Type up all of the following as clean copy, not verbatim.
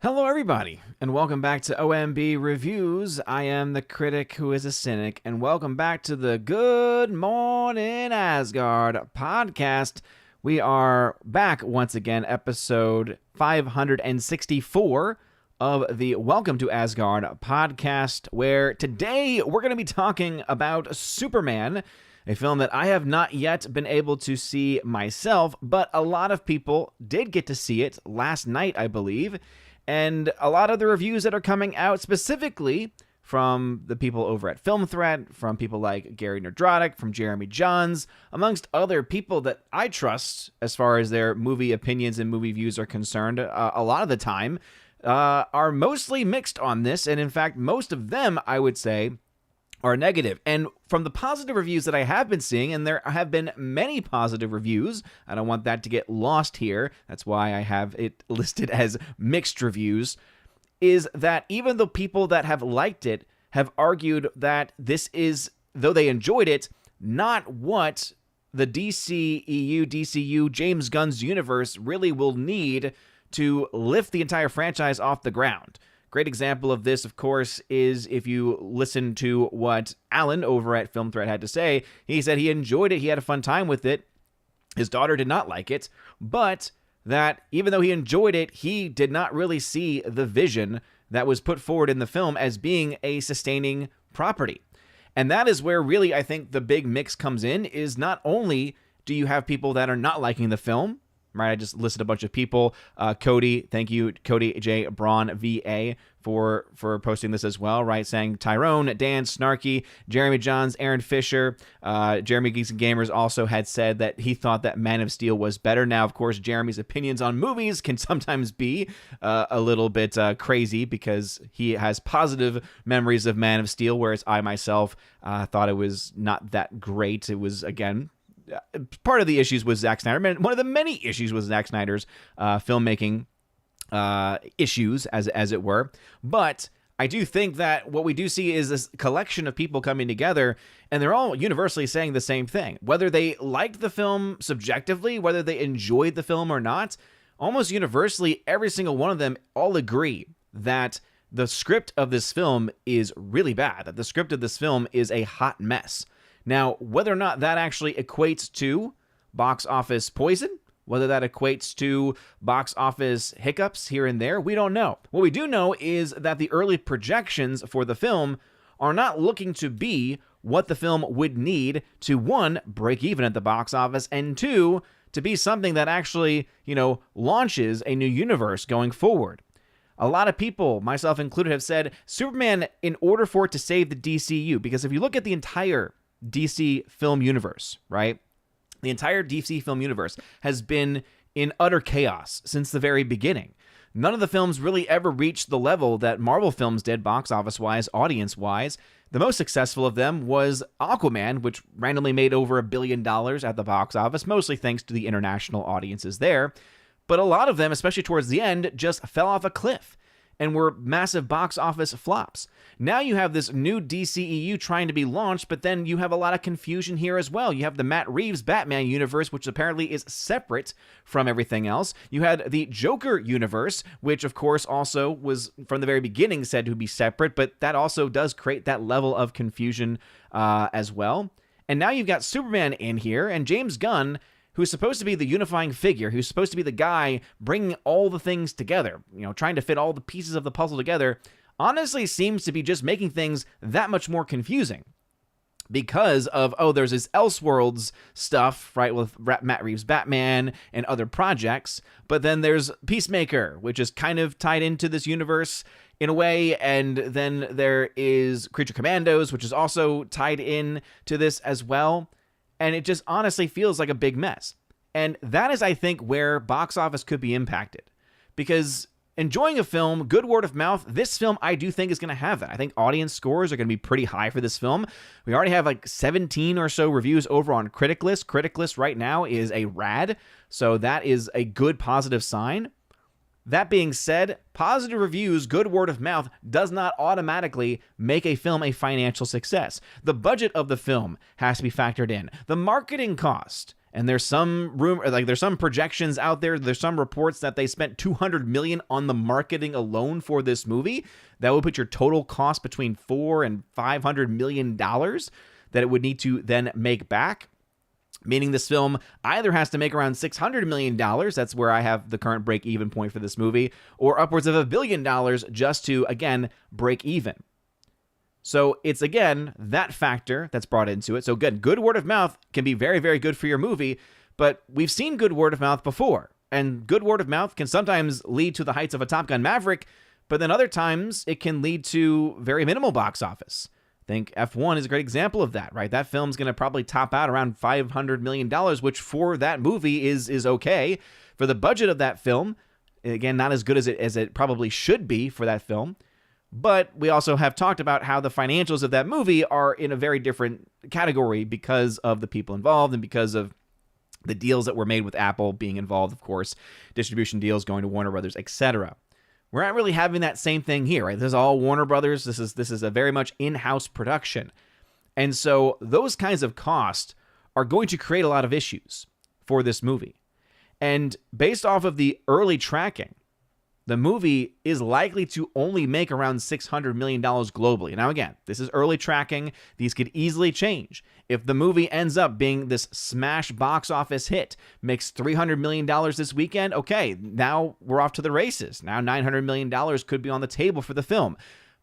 Hello, everybody, and welcome back to OMB Reviews. I am the critic who is a cynic, and welcome back to the Good Morning Asgard podcast. We are back once again, episode 564 of the Welcome to Asgard podcast, where today we're going to be talking about Superman, a film that I have not yet been able to see myself, but a lot of people did get to see it last night, I believe. And a lot of the reviews that are coming out specifically from the people over at Film Threat, from people like Gary Nerdrotic, from Jeremy Johns, amongst other people that I trust as far as their movie opinions and movie views are concerned, a lot of the time, are mostly mixed on this. And in fact, most of them, I would say, are negative. And from the positive reviews that I have been seeing, and there have been many positive reviews, I don't want that to get lost here, that's why I have it listed as mixed reviews, is that even though people that have liked it have argued that this is, though they enjoyed it, not what the DCU, James Gunn's universe really will need to lift the entire franchise off the ground. Great example of this, of course, is if you listen to what Alan over at Film Threat had to say. He said he enjoyed it, he had a fun time with it. His daughter did not like it, but that even though he enjoyed it, he did not really see the vision that was put forward in the film as being a sustaining property. And that is where really I think the big mix comes in, is not only do you have people that are not liking the film, right? I just listed a bunch of people. Cody, thank you, Cody J. Braun, VA, for posting this as well, right? Saying Tyrone, Dan, Snarky, Jeremy Johns, Aaron Fisher, Jeremy Geeks and Gamers also had said that he thought that Man of Steel was better. Now, of course, Jeremy's opinions on movies can sometimes be a little bit crazy because he has positive memories of Man of Steel, whereas I myself thought it was not that great. It was, again, part of the issues with Zack Snyder. One of the many issues with Zack Snyder's filmmaking issues, as it were. But I do think that what we do see is this collection of people coming together, and they're all universally saying the same thing. Whether they liked the film subjectively, whether they enjoyed the film or not, almost universally, every single one of them all agree that the script of this film is really bad, that the script of this film is a hot mess. Now, whether or not that actually equates to box office poison, whether that equates to box office hiccups here and there, we don't know. What we do know is that the early projections for the film are not looking to be what the film would need to, one, break even at the box office, and two, to be something that actually, launches a new universe going forward. A lot of people, myself included, have said Superman, in order for it to save the DCU, because if you look at the entire DC film universe, right? The entire DC film universe has been in utter chaos since the very beginning. None of the films really ever reached the level that Marvel films did, box office-wise, audience-wise. The most successful of them was Aquaman, which randomly made over $1 billion at the box office, mostly thanks to the international audiences there. But a lot of them, especially towards the end, just fell off a cliff and were massive box office flops. Now you have this new DCEU trying to be launched, but then you have a lot of confusion here as well. You have the Matt Reeves Batman universe, which apparently is separate from everything else. You had the Joker universe, which of course also was from the very beginning said to be separate, but that also does create that level of confusion as well. And now you've got Superman in here, and James Gunn, who's supposed to be the unifying figure, who's supposed to be the guy bringing all the things together, trying to fit all the pieces of the puzzle together, honestly seems to be just making things that much more confusing. Because of, there's this Elseworlds stuff, right, with Matt Reeves' Batman and other projects, but then there's Peacemaker, which is kind of tied into this universe in a way, and then there is Creature Commandos, which is also tied in to this as well. And it just honestly feels like a big mess. And that is, I think, where box office could be impacted. Because enjoying a film, good word of mouth, this film I do think is going to have that. I think audience scores are going to be pretty high for this film. We already have like 17 or so reviews over on Critic List. Critic List right now is a rad, so that is a good positive sign. That being said, positive reviews, good word of mouth, does not automatically make a film a financial success. The budget of the film has to be factored in. The marketing cost And there's some there's some projections out there. There's some reports that they spent $200 million on the marketing alone for this movie. That would put your total cost between $400 and $500 million that it would need to then make back. Meaning this film either has to make around $600 million, that's where I have the current break-even point for this movie, or upwards of $1 billion just to, again, break even. So it's, again, that factor that's brought into it. So good word of mouth can be very, very good for your movie, but we've seen good word of mouth before. And good word of mouth can sometimes lead to the heights of a Top Gun Maverick, but then other times it can lead to very minimal box office. I think F1 is a great example of that, right? That film's going to probably top out around $500 million, which for that movie is okay. For the budget of that film, again, not as good as it probably should be for that film. But we also have talked about how the financials of that movie are in a very different category because of the people involved and because of the deals that were made with Apple being involved, of course, distribution deals going to Warner Brothers, etc. We're not really having that same thing here, right? This is all Warner Brothers. This is a very much in-house production. And so those kinds of costs are going to create a lot of issues for this movie. And based off of the early tracking, the movie is likely to only make around $600 million globally. Now, again, this is early tracking. These could easily change. If the movie ends up being this smash box office hit, makes $300 million this weekend, okay, now we're off to the races. Now $900 million could be on the table for the film.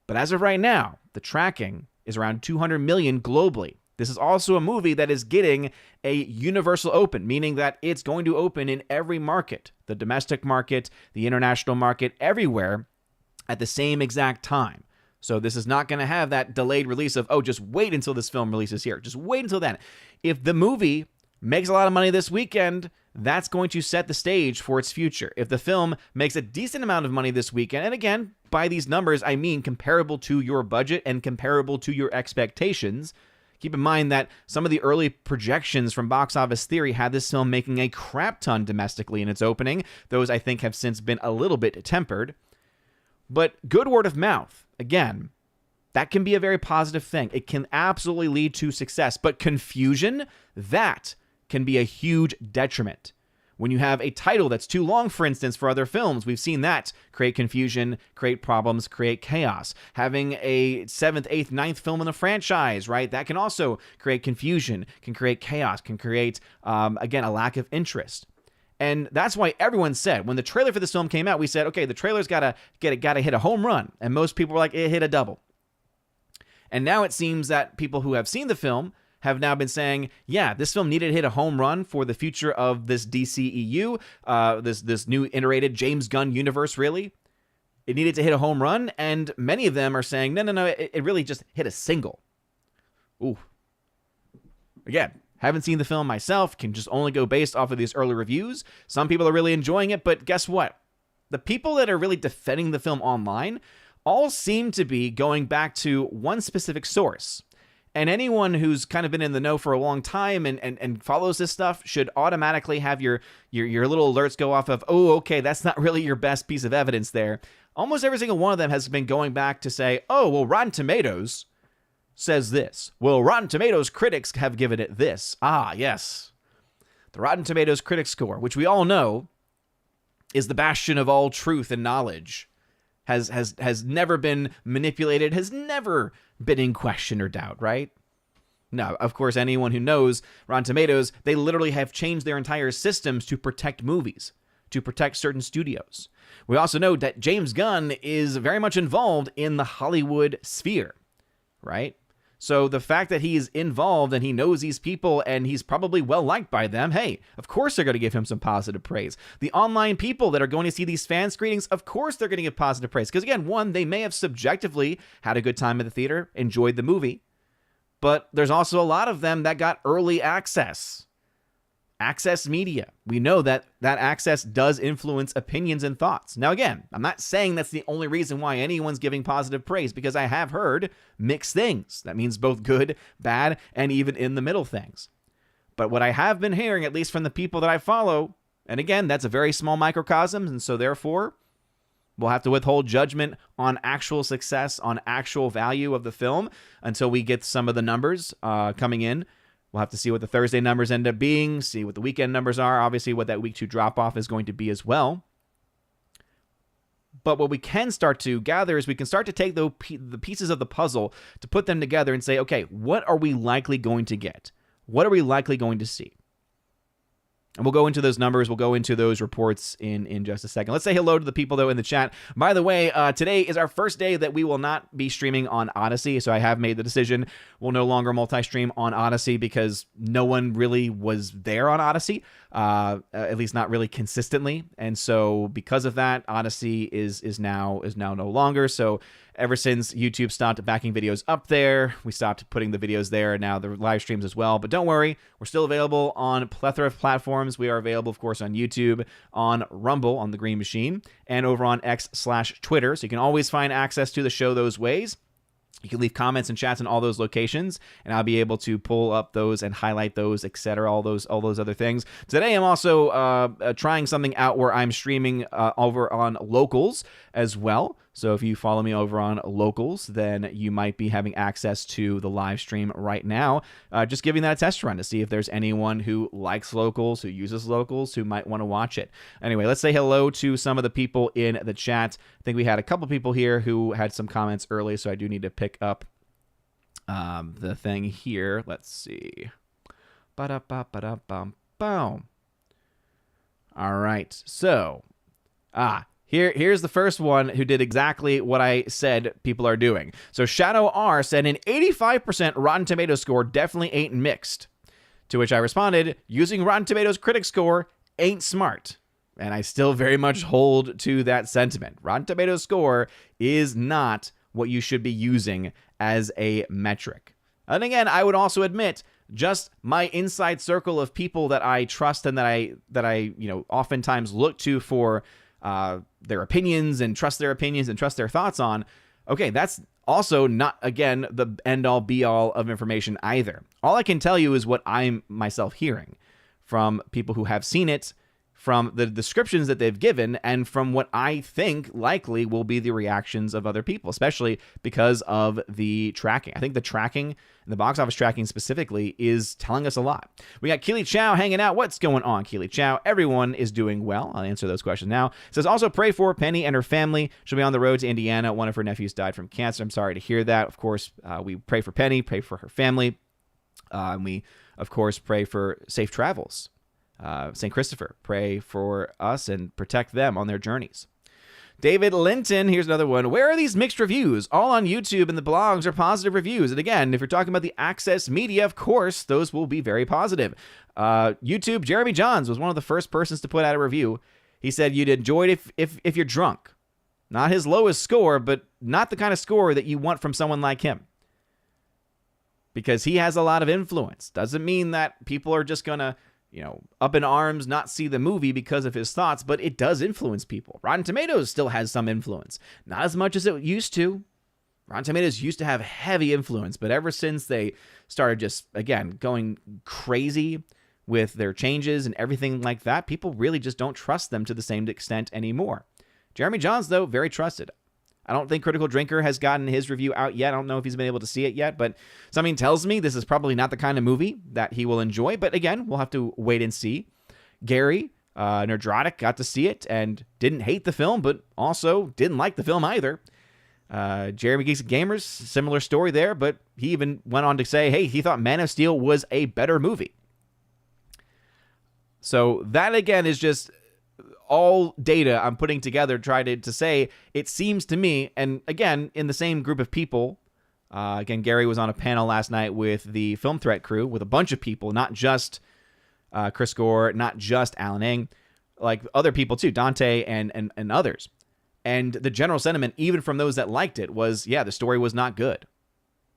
But as of right now, the tracking is around $200 million globally. This is also a movie that is getting a universal open, meaning that it's going to open in every market, the domestic market, the international market, everywhere at the same exact time. So this is not going to have that delayed release of, oh, just wait until this film releases here. Just wait until then. If the movie makes a lot of money this weekend, that's going to set the stage for its future. If the film makes a decent amount of money this weekend, and again, by these numbers, I mean comparable to your budget and comparable to your expectations. Keep in mind that some of the early projections from Box Office Theory had this film making a crap ton domestically in its opening. Those, I think, have since been a little bit tempered. But good word of mouth, again, that can be a very positive thing. It can absolutely lead to success. But confusion, that can be a huge detriment. When you have a title that's too long, for instance, for other films, we've seen that create confusion, create problems, create chaos. Having a 7th, 8th, 9th film in the franchise, right? That can also create confusion, can create chaos, can create, again, a lack of interest. And that's why everyone said, when the trailer for this film came out, we said, okay, the trailer's gotta hit a home run. And most people were like, it hit a double. And now it seems that people who have seen the film have now been saying, yeah, this film needed to hit a home run for the future of this DCEU, this new iterated James Gunn universe, really. It needed to hit a home run, and many of them are saying, no, it really just hit a single. Ooh. Again, haven't seen the film myself, can just only go based off of these early reviews. Some people are really enjoying it, but guess what? The people that are really defending the film online all seem to be going back to one specific source. And anyone who's kind of been in the know for a long time and follows this stuff should automatically have your little alerts go off of, oh, okay, that's not really your best piece of evidence there. Almost every single one of them has been going back to say, oh, well, Rotten Tomatoes says this. Well, Rotten Tomatoes critics have given it this. Ah, yes. The Rotten Tomatoes critic score, which we all know is the bastion of all truth and knowledge, has never been manipulated, has never been in question or doubt, right? No, of course, anyone who knows Rotten Tomatoes, they literally have changed their entire systems to protect movies, to protect certain studios. We also know that James Gunn is very much involved in the Hollywood sphere, right? So the fact that he's involved and he knows these people and he's probably well liked by them, hey, of course they're going to give him some positive praise. The online people that are going to see these fan screenings, of course they're going to give positive praise. Because again, one, they may have subjectively had a good time at the theater, enjoyed the movie, but there's also a lot of them that got early access. Access media. We know that access does influence opinions and thoughts. Now, again, I'm not saying that's the only reason why anyone's giving positive praise, because I have heard mixed things. That means both good, bad, and even in the middle things. But what I have been hearing, at least from the people that I follow, and again, that's a very small microcosm, and so therefore, we'll have to withhold judgment on actual success, on actual value of the film, until we get some of the numbers coming in. We'll have to see what the Thursday numbers end up being, see what the weekend numbers are, obviously what that week 2 drop-off is going to be as well. But what we can start to gather is we can start to take the pieces of the puzzle to put them together and say, okay, what are we likely going to get? What are we likely going to see? And we'll go into those numbers. We'll go into those reports in just a second. Let's say hello to the people, though, in the chat. By the way, today is our first day that we will not be streaming on Odyssey, so I have made the decision we'll no longer multi-stream on Odyssey because no one really was there on Odyssey, at least not really consistently. And so because of that, Odyssey is now no longer. So ever since YouTube stopped backing videos up there, we stopped putting the videos there, and now the live streams as well. But don't worry, we're still available on a plethora of platforms. We are available, of course, on YouTube, on Rumble, on the Green Machine, and over on X/Twitter. So you can always find access to the show those ways. You can leave comments and chats in all those locations, and I'll be able to pull up those and highlight those, etc., all those other things. Today, I'm also trying something out where I'm streaming over on Locals as well. So if you follow me over on Locals, then you might be having access to the live stream right now. Just giving that a test run to see if there's anyone who likes Locals, who uses Locals, who might want to watch it. Anyway, let's say hello to some of the people in the chat. I think we had a couple people here who had some comments early, so I do need to pick up the thing here. Let's see. Ba-da-ba-ba-da-bum-boom. All right, so Here's the first one who did exactly what I said people are doing. So Shadow R said an 85% Rotten Tomatoes score definitely ain't mixed. To which I responded, using Rotten Tomatoes critic score ain't smart. And I still very much hold to that sentiment. Rotten Tomatoes score is not what you should be using as a metric. And again, I would also admit, just my inside circle of people that I trust and that I oftentimes look to for their opinions and trust their thoughts on, okay, that's also not, again, the end-all be-all of information either. All I can tell you is what I'm myself hearing from people who have seen it, from the descriptions that they've given, and from what I think likely will be the reactions of other people, especially because of the tracking. I think the tracking, the box office tracking specifically, is telling us a lot. We got Keely Chow hanging out. What's going on, Keely Chow? Everyone is doing well. I'll answer those questions now. It says, also pray for Penny and her family. She'll be on the road to Indiana. One of her nephews died from cancer. I'm sorry to hear that. Of course, we pray for Penny, pray for her family. And we, of course, pray for safe travels. St. Christopher, pray for us and protect them on their journeys. David Linton, here's another one. Where are these mixed reviews? All on YouTube and the blogs are positive reviews. And again, if you're talking about the Access Media, of course, those will be very positive. YouTube, Jeremy Johns was one of the first persons to put out a review. He said you'd enjoy it if you're drunk. Not his lowest score, but not the kind of score that you want from someone like him. Because he has a lot of influence. Doesn't mean that people are just going to up in arms, not see the movie because of his thoughts, but it does influence people. Rotten Tomatoes still has some influence. Not as much as it used to. Rotten Tomatoes used to have heavy influence, but ever since they started just, again, going crazy with their changes and everything like that, people really just don't trust them to the same extent anymore. Jeremy Johns, though, very trusted. I don't think Critical Drinker has gotten his review out yet. I don't know if he's been able to see it yet, but something tells me this is probably not the kind of movie that he will enjoy. But again, we'll have to wait and see. Gary, Nerdrotic, got to see it and didn't hate the film, but also didn't like the film either. Jeremy Geeks and Gamers, similar story there, but he even went on to say, hey, he thought Man of Steel was a better movie. So that, again, is just all data I'm putting together, tried to say, it seems to me, and again, in the same group of people, again, Gary was on a panel last night with the Film Threat crew, with a bunch of people, not just Chris Gore, not just Alan Ng, like other people too, Dante and others. And the general sentiment, even from those that liked it, was, yeah, the story was not good.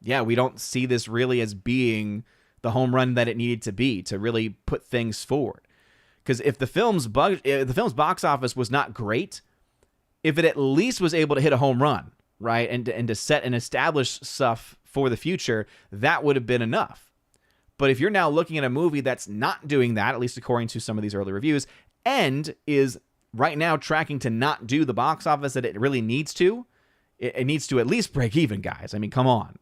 Yeah, we don't see this really as being the home run that it needed to be to really put things forward. Because if the film's box office was not great, if it at least was able to hit a home run, right, and to set and establish stuff for the future, that would have been enough. But if you're now looking at a movie that's not doing that, at least according to some of these early reviews, and is right now tracking to not do the box office that it really needs to, it needs to at least break even, guys. I mean, come on.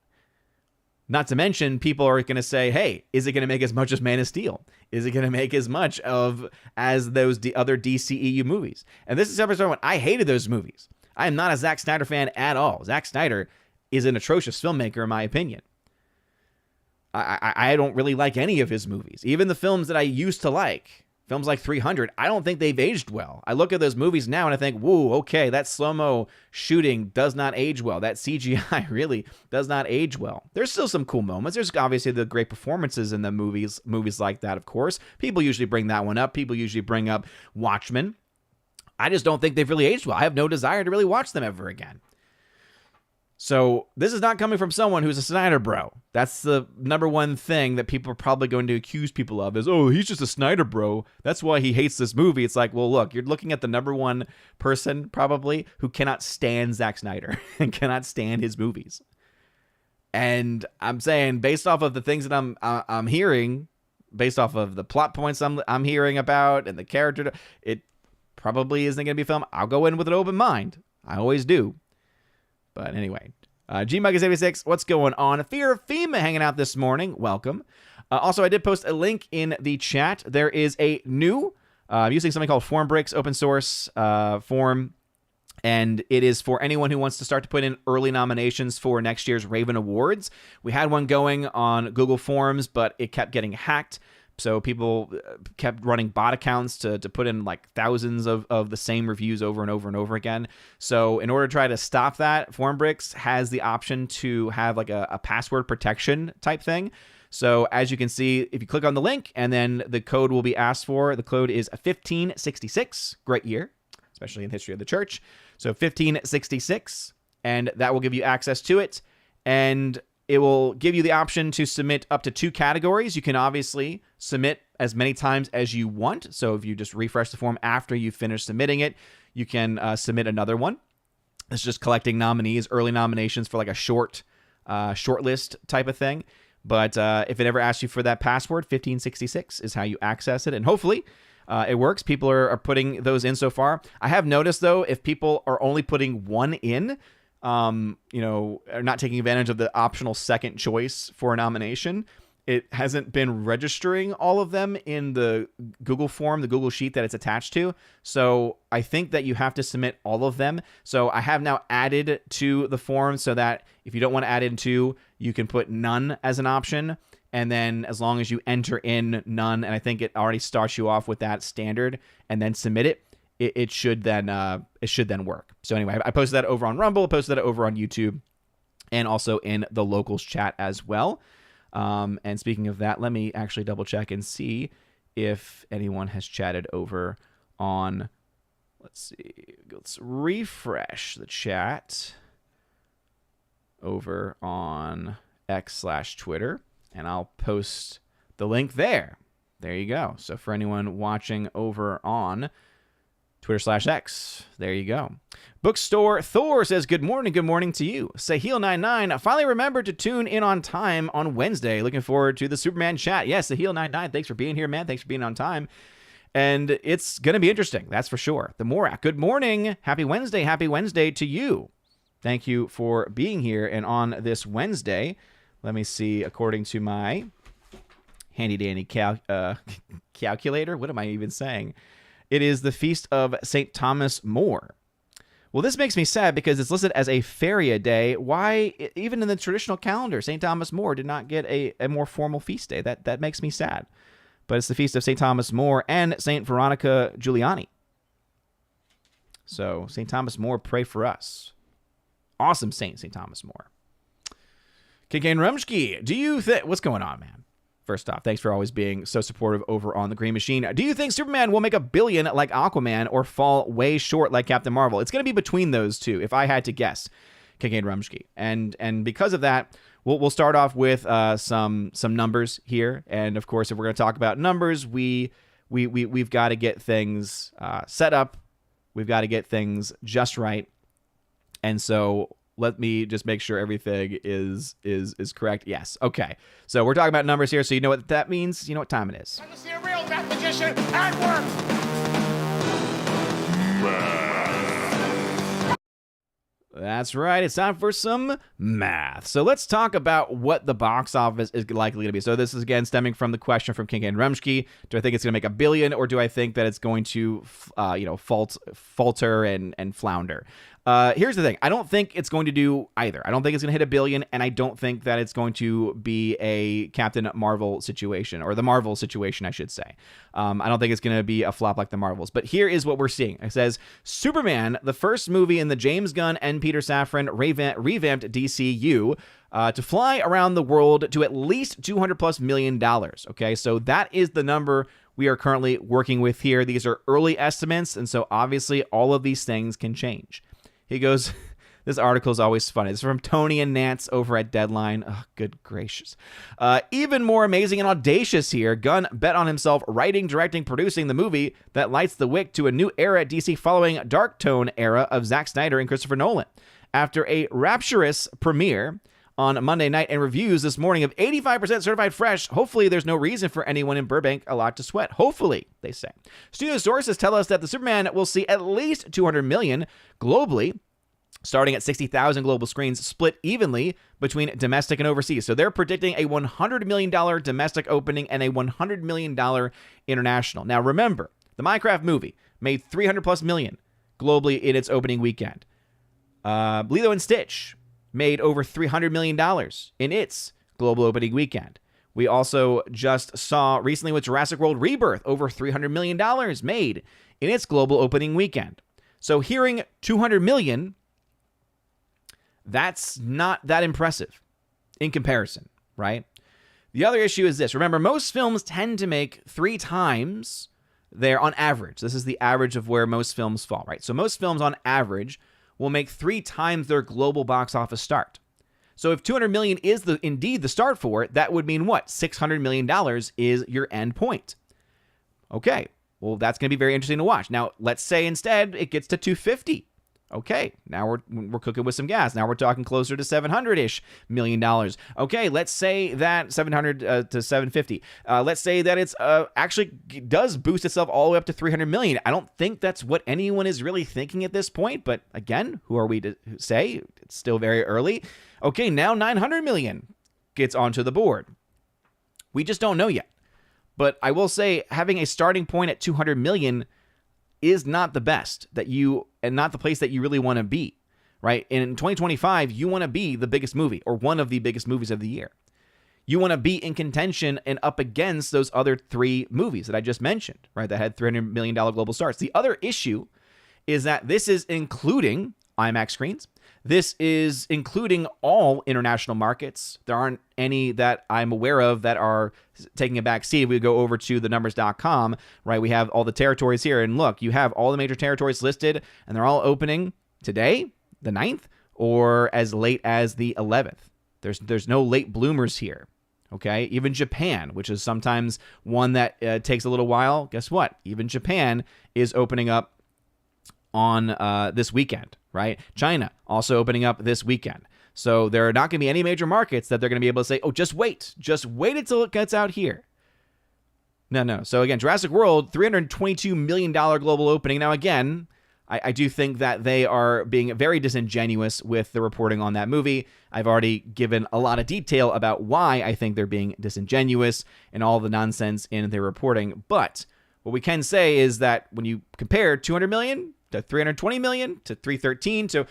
Not to mention, people are going to say, hey, is it going to make as much as Man of Steel? Is it going to make as much as those other DCEU movies? And this is the episode when I hated those movies. I am not a Zack Snyder fan at all. Zack Snyder is an atrocious filmmaker, in my opinion. I don't really like any of his movies. Even the films that I used to like, films like 300, I don't think they've aged well. I look at those movies now and I think, whoa, okay, that slow-mo shooting does not age well. That CGI really does not age well. There's still some cool moments. There's obviously the great performances in the movies like that, of course. People usually bring that one up. People usually bring up Watchmen. I just don't think they've really aged well. I have no desire to really watch them ever again. So this is not coming from someone who's a Snyder bro. That's the number one thing that people are probably going to accuse people of is, oh, he's just a Snyder bro. That's why he hates this movie. It's like, well, look, you're looking at the number one person probably who cannot stand Zack Snyder and cannot stand his movies. And I'm saying, based off of the things that I'm hearing, based off of the plot points I'm hearing about and the character, it probably isn't going to be a film. I'll go in with an open mind. I always do. But anyway, GMug86, what's going on? Fear of FEMA hanging out this morning. Welcome. Also, I did post a link in the chat. There is a new, I'm using something called FormBricks open source form, and it is for anyone who wants to start to put in early nominations for next year's Raven Awards. We had one going on Google Forms, but it kept getting hacked. So people kept running bot accounts to put in like thousands of the same reviews over and over and over again. So in order to try to stop that, FormBricks has the option to have like a password protection type thing. So as you can see, if you click on the link and then the code will be asked for, the code is 1566, great year, especially in the history of the church. So 1566, and that will give you access to it. And it will give you the option to submit up to 2 categories. You can obviously submit as many times as you want. So if you just refresh the form after you finish submitting it, you can submit another one. It's just collecting nominees, early nominations for like a short list type of thing. But if it ever asks you for that password, 1566 is how you access it. And hopefully it works. People are putting those in so far. I have noticed, though, if people are only putting one in, are not taking advantage of the optional second choice for a nomination, it hasn't been registering all of them in the Google form, the Google sheet that it's attached to. So I think that you have to submit all of them. So I have now added to the form so that if you don't want to add in 2, you can put none as an option. And then as long as you enter in none, and I think it already starts you off with that standard, and then submit it, it should then work. So anyway, I posted that over on Rumble, posted that over on YouTube, and also in the locals chat as well. And speaking of that, let me actually double check and see if anyone has chatted over on, let's refresh the chat over on X/Twitter, and I'll post the link there. There you go. So for anyone watching over on Twitter/X. There you go. Bookstore Thor says, good morning to you. Sahil99, finally remembered to tune in on time on Wednesday. Looking forward to the Superman chat. Yes, Sahil99, thanks for being here, man. Thanks for being on time. And it's going to be interesting, that's for sure. The Morak, good morning. Happy Wednesday to you. Thank you for being here. And on this Wednesday, let me see, according to my handy-dandy calculator, what am I even saying? It is the Feast of St. Thomas More. Well, this makes me sad because it's listed as a Feria Day. Why, even in the traditional calendar, St. Thomas More did not get a more formal feast day? That makes me sad. But it's the Feast of St. Thomas More and St. Veronica Giuliani. So, St. Thomas More, pray for us. Awesome saint, St. Thomas More. Kincaid Rumsky, do you think... What's going on, man? First off, thanks for always being so supportive over on the Green Machine. Do you think Superman will make $1 billion like Aquaman or fall way short like Captain Marvel? It's going to be between those two, if I had to guess, Kincaid Rumsky. And because of that, we'll start off with some numbers here. And of course, if we're going to talk about numbers, we've got to get things set up. We've got to get things just right. And so let me just make sure everything is correct. Yes. Okay. So we're talking about numbers here. So you know what that means? You know what time it is. To see a real mathematician at work. That's right. It's time for some math. So let's talk about what the box office is likely to be. So this is, again, stemming from the question from Kincaid and Rumsky. Do I think it's going to make $1 billion, or do I think that it's going to, falter and flounder? Here's the thing. I don't think it's going to do either. I don't think it's going to hit $1 billion, and I don't think that it's going to be a Captain Marvel situation, or the Marvel situation, I should say. I don't think it's going to be a flop like the Marvels. But here is what we're seeing. It says, Superman, the first movie in the James Gunn and Peter Safran revamped DCU, to fly around the world to at least $200+ million. Okay, so that is the number we are currently working with here. These are early estimates, and so obviously all of these things can change. He goes, this article is always funny. It's from Tony and Nance over at Deadline. Oh, good gracious. Even more amazing and audacious here, Gunn bet on himself writing, directing, producing the movie that lights the wick to a new era at DC following dark tone era of Zack Snyder and Christopher Nolan. After a rapturous premiere on Monday night and reviews this morning of 85% certified fresh, hopefully there's no reason for anyone in Burbank a lot to sweat. Hopefully, they say. Studio sources tell us that the Superman will see at least 200 million globally, starting at 60,000 global screens, split evenly between domestic and overseas. So they're predicting a $100 million domestic opening and a $100 million international. Now remember, the Minecraft movie made $300+ million globally in its opening weekend. Lilo and Stitch made over $300 million in its global opening weekend. We also just saw recently with Jurassic World Rebirth, over $300 million made in its global opening weekend. So hearing 200 million, that's not that impressive in comparison, right? The other issue is this. Remember, most films tend to make 3 times their, on average. This is the average of where most films fall, right? So most films on average will make 3 times their global box office start. So if 200 million is indeed the start for it, that would mean what? $600 million is your end point. Okay, well, that's going to be very interesting to watch. Now, let's say instead it gets to 250. Okay, now we're cooking with some gas. Now we're talking closer to $700-ish million. Okay, let's say that 700 to 750. Let's say that it's actually does boost itself all the way up to 300 million. I don't think that's what anyone is really thinking at this point. But again, who are we to say? It's still very early. Okay, now 900 million gets onto the board. We just don't know yet. But I will say having a starting point at 200 million is not the best and not the place that you really want to be, right? And in 2025, you want to be the biggest movie or one of the biggest movies of the year. You want to be in contention and up against those other 3 movies that I just mentioned, right? That had $300 million global starts. The other issue is that this is including IMAX screens. This is including all international markets. There aren't any that I'm aware of that are taking a back seat. If we go over to thenumbers.com, right, we have all the territories here. And look, you have all the major territories listed, and they're all opening today, the 9th, or as late as the 11th. There's no late bloomers here. Okay, even Japan, which is sometimes one that takes a little while. Guess what? Even Japan is opening up on this weekend, right? China also opening up this weekend. So there are not going to be any major markets that they're going to be able to say, oh, just wait until it gets out here. No. So again, Jurassic World, $322 million global opening. Now again, I do think that they are being very disingenuous with the reporting on that movie. I've already given a lot of detail about why I think they're being disingenuous and all the nonsense in their reporting. But what we can say is that when you compare 200 million to 320 million to 313 to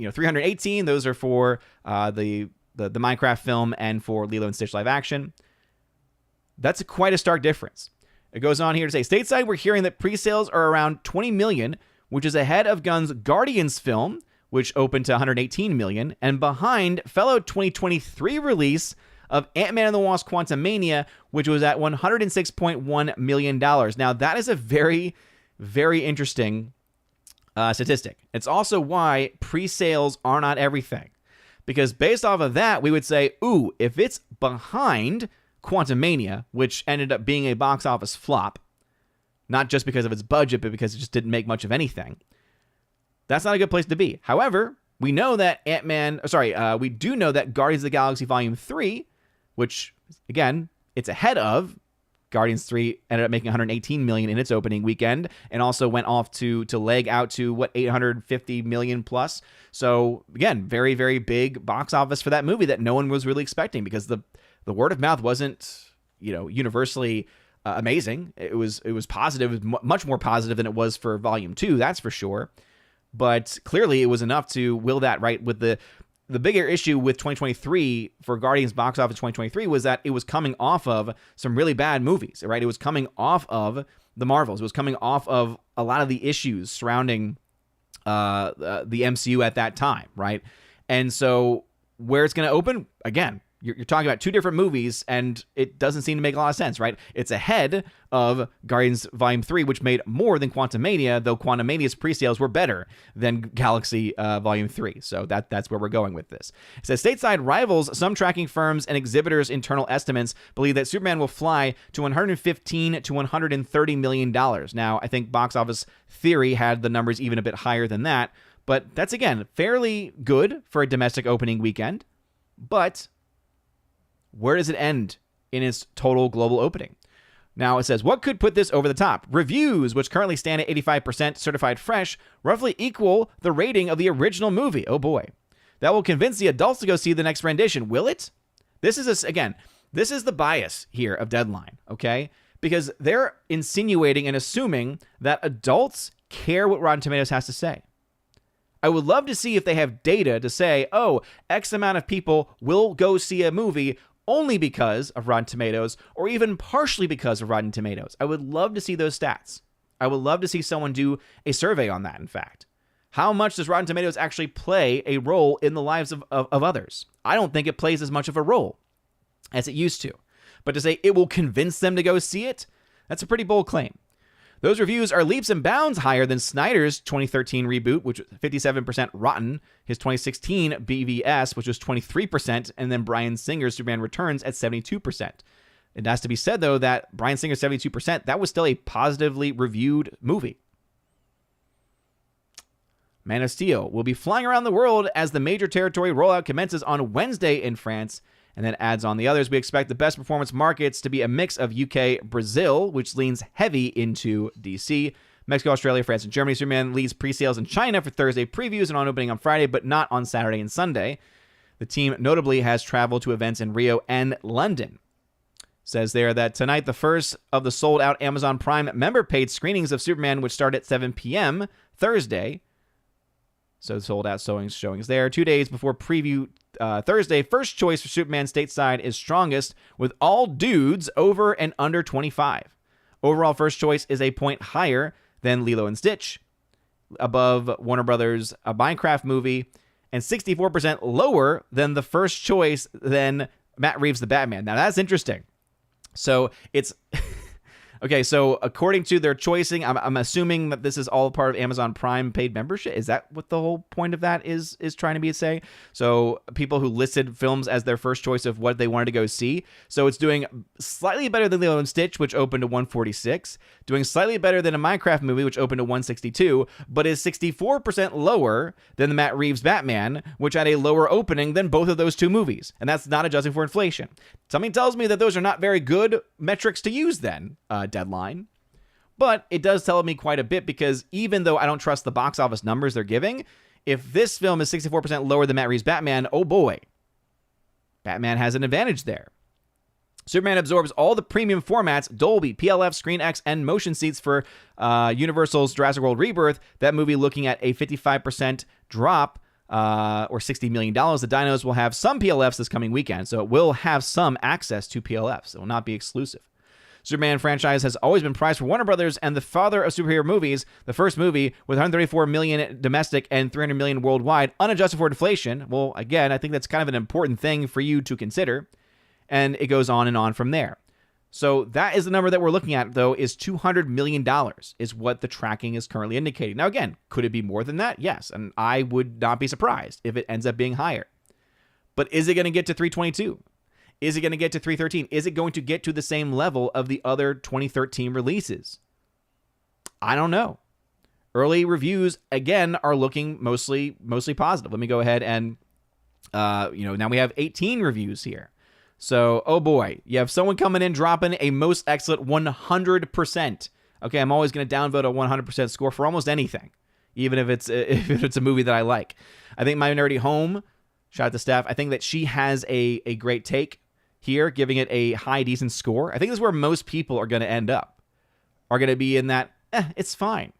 318, those are for the Minecraft film and for Lilo and Stitch live action. That's quite a stark difference. It goes on here to say, stateside, we're hearing that pre-sales are around 20 million, which is ahead of Gunn's Guardians film, which opened to 118 million, and behind fellow 2023 release of Ant-Man and the Wasp: Quantumania, which was at $106.1 million. Now, that is a very, very interesting statistic. It's also why pre-sales are not everything. Because based off of that, we would say, ooh, if it's behind Quantumania, which ended up being a box office flop, not just because of its budget, but because it just didn't make much of anything, that's not a good place to be. However, we know that we do know that Guardians of the Galaxy Volume 3, which, again, it's ahead of Guardians 3 ended up making 118 million in its opening weekend, and also went off to leg out to what, 850 million plus. So again, very, very big box office for that movie that no one was really expecting, because the word of mouth wasn't, universally amazing. It was positive, much more positive than it was for Volume 2, that's for sure. But clearly it was enough to will that, right? With the bigger issue with 2023 for Guardians box office 2023 was that it was coming off of some really bad movies, right? It was coming off of the Marvels. It was coming off of a lot of the issues surrounding the MCU at that time, right? And so where it's going to open, again, you're talking about two different movies, and it doesn't seem to make a lot of sense, right? It's ahead of Guardians Volume 3, which made more than Quantumania, though Quantumania's pre-sales were better than Galaxy Volume 3. So that's where we're going with this. It says, stateside rivals, some tracking firms and exhibitors' internal estimates believe that Superman will fly to $115 to $130 million. Now, I think Box Office Theory had the numbers even a bit higher than that, but that's, again, fairly good for a domestic opening weekend. But where does it end in its total global opening? Now it says, what could put this over the top? Reviews, which currently stand at 85% certified fresh, roughly equal the rating of the original movie. Oh boy. That will convince the adults to go see the next rendition. Will it? This is the bias here of Deadline, okay? Because they're insinuating and assuming that adults care what Rotten Tomatoes has to say. I would love to see if they have data to say, oh, X amount of people will go see a movie only because of Rotten Tomatoes, or even partially because of Rotten Tomatoes. I would love to see those stats. I would love to see someone do a survey on that, in fact. How much does Rotten Tomatoes actually play a role in the lives of others? I don't think it plays as much of a role as it used to. But to say it will convince them to go see it, that's a pretty bold claim. Those reviews are leaps and bounds higher than Snyder's 2013 reboot, which was 57% rotten, his 2016 BVS, which was 23%, and then Bryan Singer's Superman Returns at 72%. It has to be said, though, that Bryan Singer's 72%, that was still a positively reviewed movie. Man of Steel will be flying around the world as the major territory rollout commences on Wednesday in France, and then adds on the others. We expect the best performance markets to be a mix of UK, Brazil, which leans heavy into DC, Mexico, Australia, France, and Germany. Superman leads pre-sales in China for Thursday previews and on opening on Friday, but not on Saturday and Sunday. The team notably has traveled to events in Rio and London. Says there that tonight, the first of the sold-out Amazon Prime member-paid screenings of Superman, which start at 7 p.m. Thursday. So sold-out showings there. 2 days before preview Thursday, first choice for Superman stateside is strongest, with all dudes over and under 25. Overall first choice is a point higher than Lilo and Stitch, above Warner Brothers' A Minecraft Movie, and 64% lower than the first choice than Matt Reeves' The Batman. Now that's interesting. So it's okay, so according to their choicing, I'm assuming that this is all part of Amazon Prime paid membership. Is that what the whole point of that is trying to be to say? So people who listed films as their first choice of what they wanted to go see. So it's doing slightly better than Lilo and Stitch, which opened to 146, doing slightly better than A Minecraft Movie, which opened to 162, but is 64% lower than the Matt Reeves Batman, which had a lower opening than both of those two movies. And that's not adjusting for inflation. Something tells me that those are not very good metrics to use then, Deadline. But it does tell me quite a bit, because even though I don't trust the box office numbers they're giving, if this film is 64% lower than Matt Reeves' Batman, oh boy, Batman has an advantage there. Superman absorbs all the premium formats, Dolby, PLF, ScreenX, and motion seats for Universal's Jurassic World Rebirth. That movie looking at a 55% drop, or $60 million. The Dinos will have some PLFs this coming weekend, so it will have some access to PLFs. It will not be exclusive. Superman franchise has always been prized for Warner Brothers and the father of superhero movies. The first movie with 134 million domestic and 300 million worldwide, unadjusted for inflation. Well, again, I think that's kind of an important thing for you to consider. And it goes on and on from there. So that is the number that we're looking at, though, is $200 million is what the tracking is currently indicating. Now, again, could it be more than that? Yes, and I would not be surprised if it ends up being higher. But is it going to get to 322? Is it going to get to 313? Is it going to get to the same level of the other 2013 releases? I don't know. Early reviews, again, are looking mostly positive. Let me go ahead and, now we have 18 reviews here. So, oh boy, you have someone coming in dropping a most excellent 100%. Okay, I'm always going to downvote a 100% score for almost anything, even if it's a movie that I like. I think Minority Home, shout out to Steph, I think that she has a great take here, giving it a high, decent score. I think this is where most people are going to end up, are going to be in that, it's fine.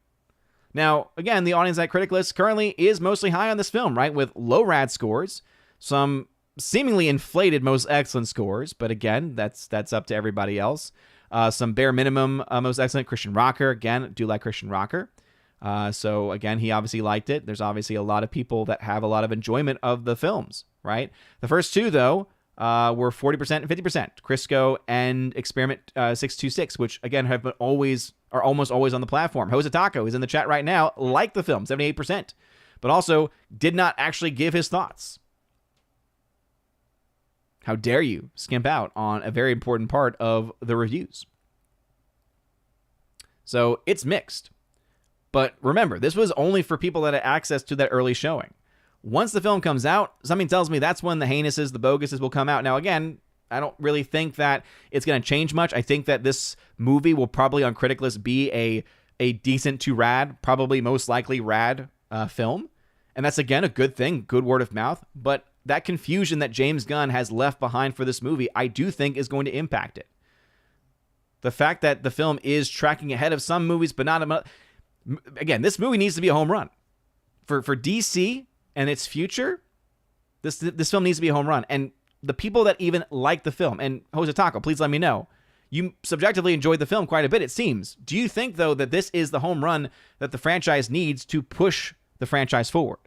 Now, again, the audience at Critic List currently is mostly high on this film, right? With low rad scores, some seemingly inflated most excellent scores, but again, that's up to everybody else. Some bare minimum most excellent. Christian Rocker, again, do like Christian Rocker. So again, he obviously liked it. There's obviously a lot of people that have a lot of enjoyment of the films, right? The first two, though, were 40% and 50%. Crisco and Experiment 626, which again are almost always on the platform. Hosataco is in the chat right now, liked the film, 78%, but also did not actually give his thoughts. How dare you skimp out on a very important part of the reviews? So it's mixed. But remember, this was only for people that had access to that early showing. Once the film comes out, something tells me that's when the heinouses, the boguses will come out. Now, again, I don't really think that it's going to change much. I think that this movie will probably on Critic List be a decent to rad, probably most likely rad film. And that's, again, a good thing, good word of mouth. But that confusion that James Gunn has left behind for this movie, I do think is going to impact it. The fact that the film is tracking ahead of some movies, but not... Again, this movie needs to be a home run. For DC and its future, this film needs to be a home run. And the people that even like the film, and Hosataco, please let me know, you subjectively enjoyed the film quite a bit, it seems. Do you think, though, that this is the home run that the franchise needs to push the franchise forward?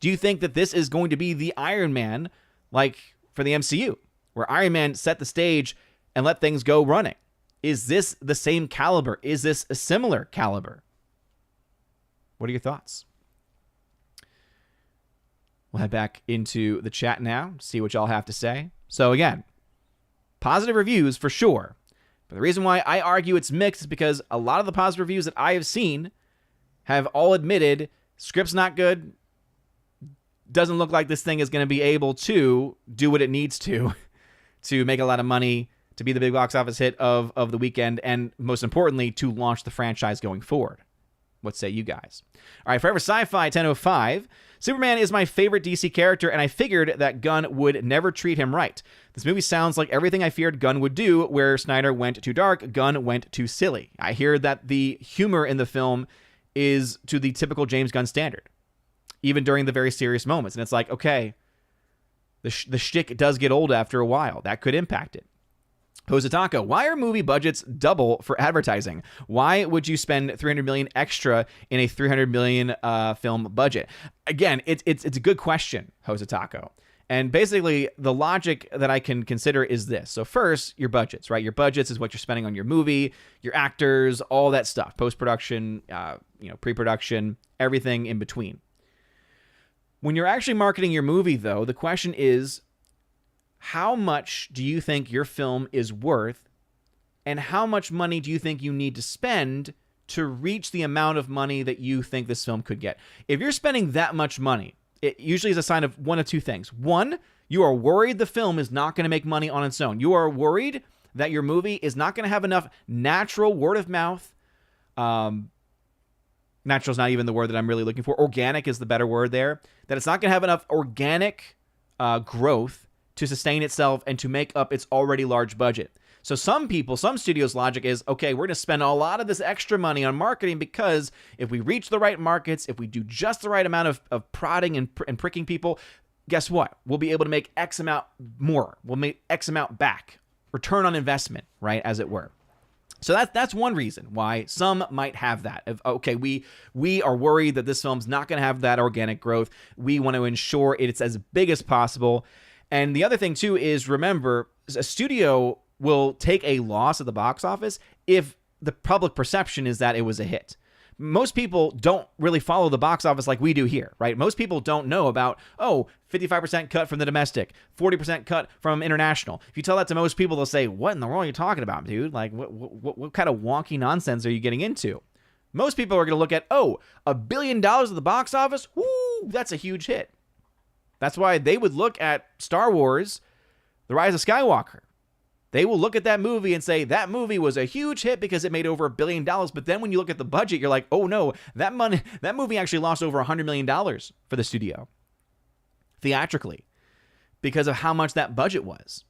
Do you think that this is going to be the Iron Man, like for the MCU, where Iron Man set the stage and let things go running? Is this the same caliber? Is this a similar caliber? What are your thoughts? We'll head back into the chat now, see what y'all have to say. So again, positive reviews for sure. But the reason why I argue it's mixed is because a lot of the positive reviews that I have seen have all admitted script's not good, doesn't look like this thing is going to be able to do what it needs to make a lot of money, to be the big box office hit of the weekend, and most importantly, to launch the franchise going forward. What say you guys? All right, Forever Sci-Fi 1005. Superman is my favorite DC character, and I figured that Gunn would never treat him right. This movie sounds like everything I feared Gunn would do, where Snyder went too dark, Gunn went too silly. I hear that the humor in the film is to the typical James Gunn standard, even during the very serious moments. And it's like, okay, the shtick does get old after a while. That could impact it. Hosataco, why are movie budgets double for advertising? Why would you spend $300 million extra in a $300 million film budget? Again, it's a good question, Hosataco. And basically, the logic that I can consider is this. So first, your budgets, right? Your budgets is what you're spending on your movie, your actors, all that stuff, post-production, pre-production, everything in between. When you're actually marketing your movie, though, the question is, how much do you think your film is worth, and how much money do you think you need to spend to reach the amount of money that you think this film could get? If you're spending that much money, it usually is a sign of one of two things. One, you are worried the film is not going to make money on its own. You are worried that your movie is not going to have enough natural word of mouth. Natural is not even the word that I'm really looking for. Organic is the better word there. That it's not going to have enough organic growth to sustain itself and to make up its already large budget. So some studios' logic is, okay, we're going to spend a lot of this extra money on marketing because if we reach the right markets, if we do just the right amount of prodding and pricking people, guess what? We'll be able to make X amount more. We'll make X amount back. Return on investment, right, as it were. So that's one reason why some might have that. Okay, we are worried that this film's not going to have that organic growth. We want to ensure it's as big as possible. And the other thing, too, is remember, a studio will take a loss at the box office if the public perception is that it was a hit. Most people don't really follow the box office like we do here, right? Most people don't know about, 55% cut from the domestic, 40% cut from international. If you tell that to most people, they'll say, what in the world are you talking about, dude? Like, what kind of wonky nonsense are you getting into? Most people are going to look at, $1 billion at the box office? Woo, that's a huge hit. That's why they would look at Star Wars The Rise of Skywalker. They will look at that movie and say that movie was a huge hit because it made over $1 billion. But then when you look at the budget, you're like, oh no, that movie actually lost over $100 million for the studio theatrically because of how much that budget was.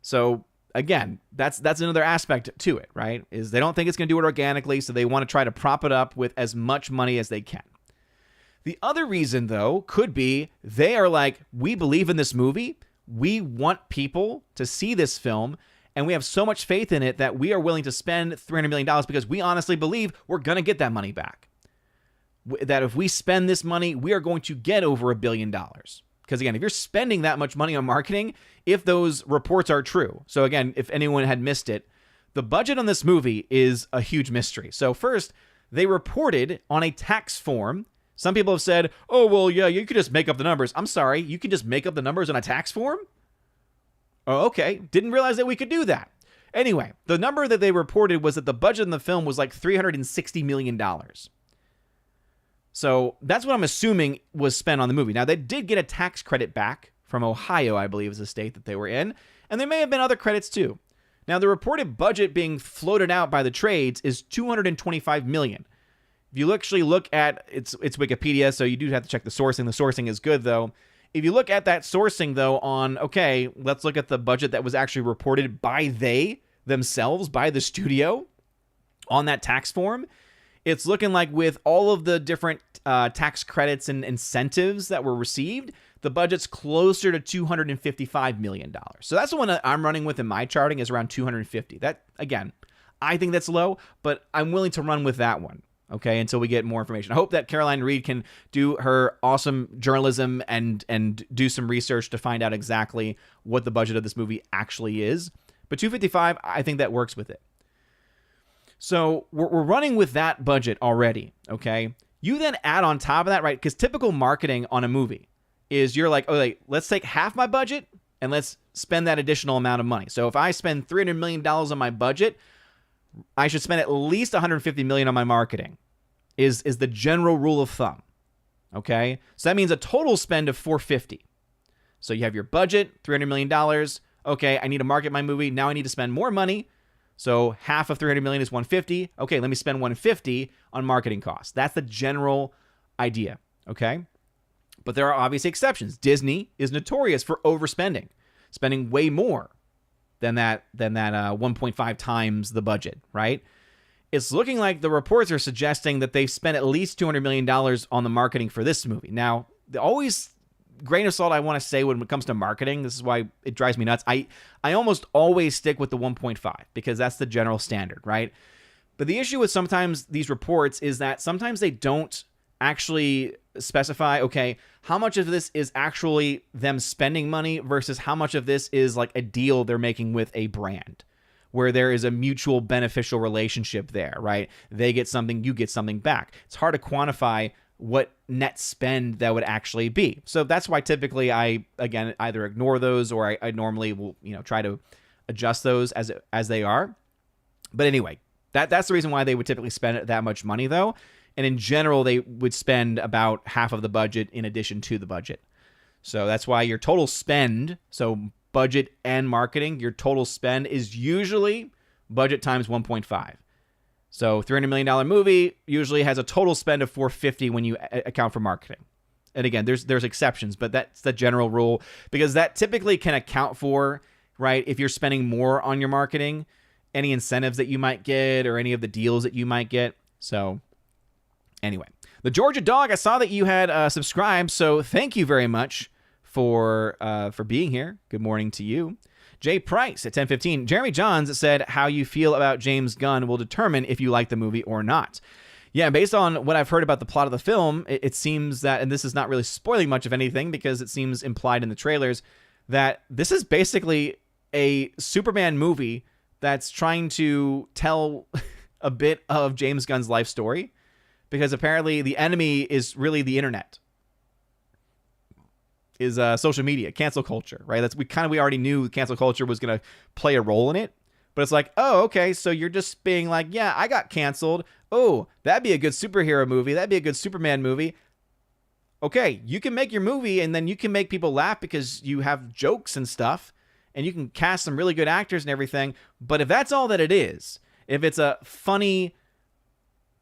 So again, that's another aspect to it, right? Is they don't think it's going to do it organically, so they want to try to prop it up with as much money as they can. The other reason, though, could be they are like, we believe in this movie. We want people to see this film, and we have so much faith in it that we are willing to spend $300 million because we honestly believe we're going to get that money back. That if we spend this money, we are going to get over $1 billion. Because again, if you're spending that much money on marketing, if those reports are true. So again, if anyone had missed it, the budget on this movie is a huge mystery. So first, they reported on a tax form. Some people have said, oh, well, yeah, you could just make up the numbers. I'm sorry, you can just make up the numbers on a tax form? Oh, okay. Didn't realize that we could do that. Anyway, the number that they reported was that the budget in the film was like $360 million. So that's what I'm assuming was spent on the movie. Now, they did get a tax credit back from Ohio, I believe is the state that they were in, and there may have been other credits too. Now, the reported budget being floated out by the trades is $225 million. If you actually look at it's Wikipedia, so you do have to check the sourcing. The sourcing is good, though. If you look at that sourcing, though, on, okay, let's look at the budget that was actually reported by they themselves, by the studio, on that tax form, it's looking like with all of the different tax credits and incentives that were received, the budget's closer to $255 million. So that's the one that I'm running with in my charting is around 250. That, again, I think that's low, but I'm willing to run with that one. Okay, until we get more information. I hope that Caroline Reed can do her awesome journalism and do some research to find out exactly what the budget of this movie actually is. But 255, I think that works with it. So we're running with that budget already, okay? You then add on top of that, right? Because typical marketing on a movie is you're like, okay, let's take half my budget and let's spend that additional amount of money. So if I spend $300 million on my budget, I should spend at least $150 million on my marketing is the general rule of thumb. Okay? So that means a total spend of $450. So you have your budget, $300 million. Okay, I need to market my movie. Now I need to spend more money. So half of $300 million is $150. Okay, let me spend $150 on marketing costs. That's the general idea. Okay? But there are obviously exceptions. Disney is notorious for overspending, spending way more than that 1.5 times the budget, right? It's looking like the reports are suggesting that they've spent at least $200 million on the marketing for this movie. Now, always grain of salt I want to say when it comes to marketing, this is why it drives me nuts. I almost always stick with the 1.5 because that's the general standard, right? But the issue with sometimes these reports is that sometimes they don't actually specify, okay, how much of this is actually them spending money versus how much of this is like a deal they're making with a brand where there is a mutual beneficial relationship there, right? They get something, you get something back. It's hard to quantify what net spend that would actually be. So that's why typically I, again, either ignore those or I normally will, try to adjust those as they are. But anyway, that's the reason why they would typically spend that much money though. And in general, they would spend about half of the budget in addition to the budget. So that's why your total spend, so budget and marketing, your total spend is usually budget times 1.5. So $300 million movie usually has a total spend of $450 when you account for marketing. And again, there's exceptions, but that's the general rule because that typically can account for, right, if you're spending more on your marketing, any incentives that you might get or any of the deals that you might get. So anyway, the Georgia Dog, I saw that you had subscribed, so thank you very much for being here. Good morning to you. Jay Price at 10:15. Jeremy Johns said, how you feel about James Gunn will determine if you like the movie or not. Yeah, based on what I've heard about the plot of the film, it seems that, and this is not really spoiling much of anything because it seems implied in the trailers, that this is basically a Superman movie that's trying to tell a bit of James Gunn's life story. Because apparently the enemy is really the internet, is social media, cancel culture, right? We already knew cancel culture was going to play a role in it, but it's like, oh, okay, so you're just being like, yeah, I got canceled. Oh, that'd be a good superhero movie. That'd be a good Superman movie. okay, you can make your movie and then you can make people laugh because you have jokes and stuff and you can cast some really good actors and everything. But if that's all that it is, if it's a funny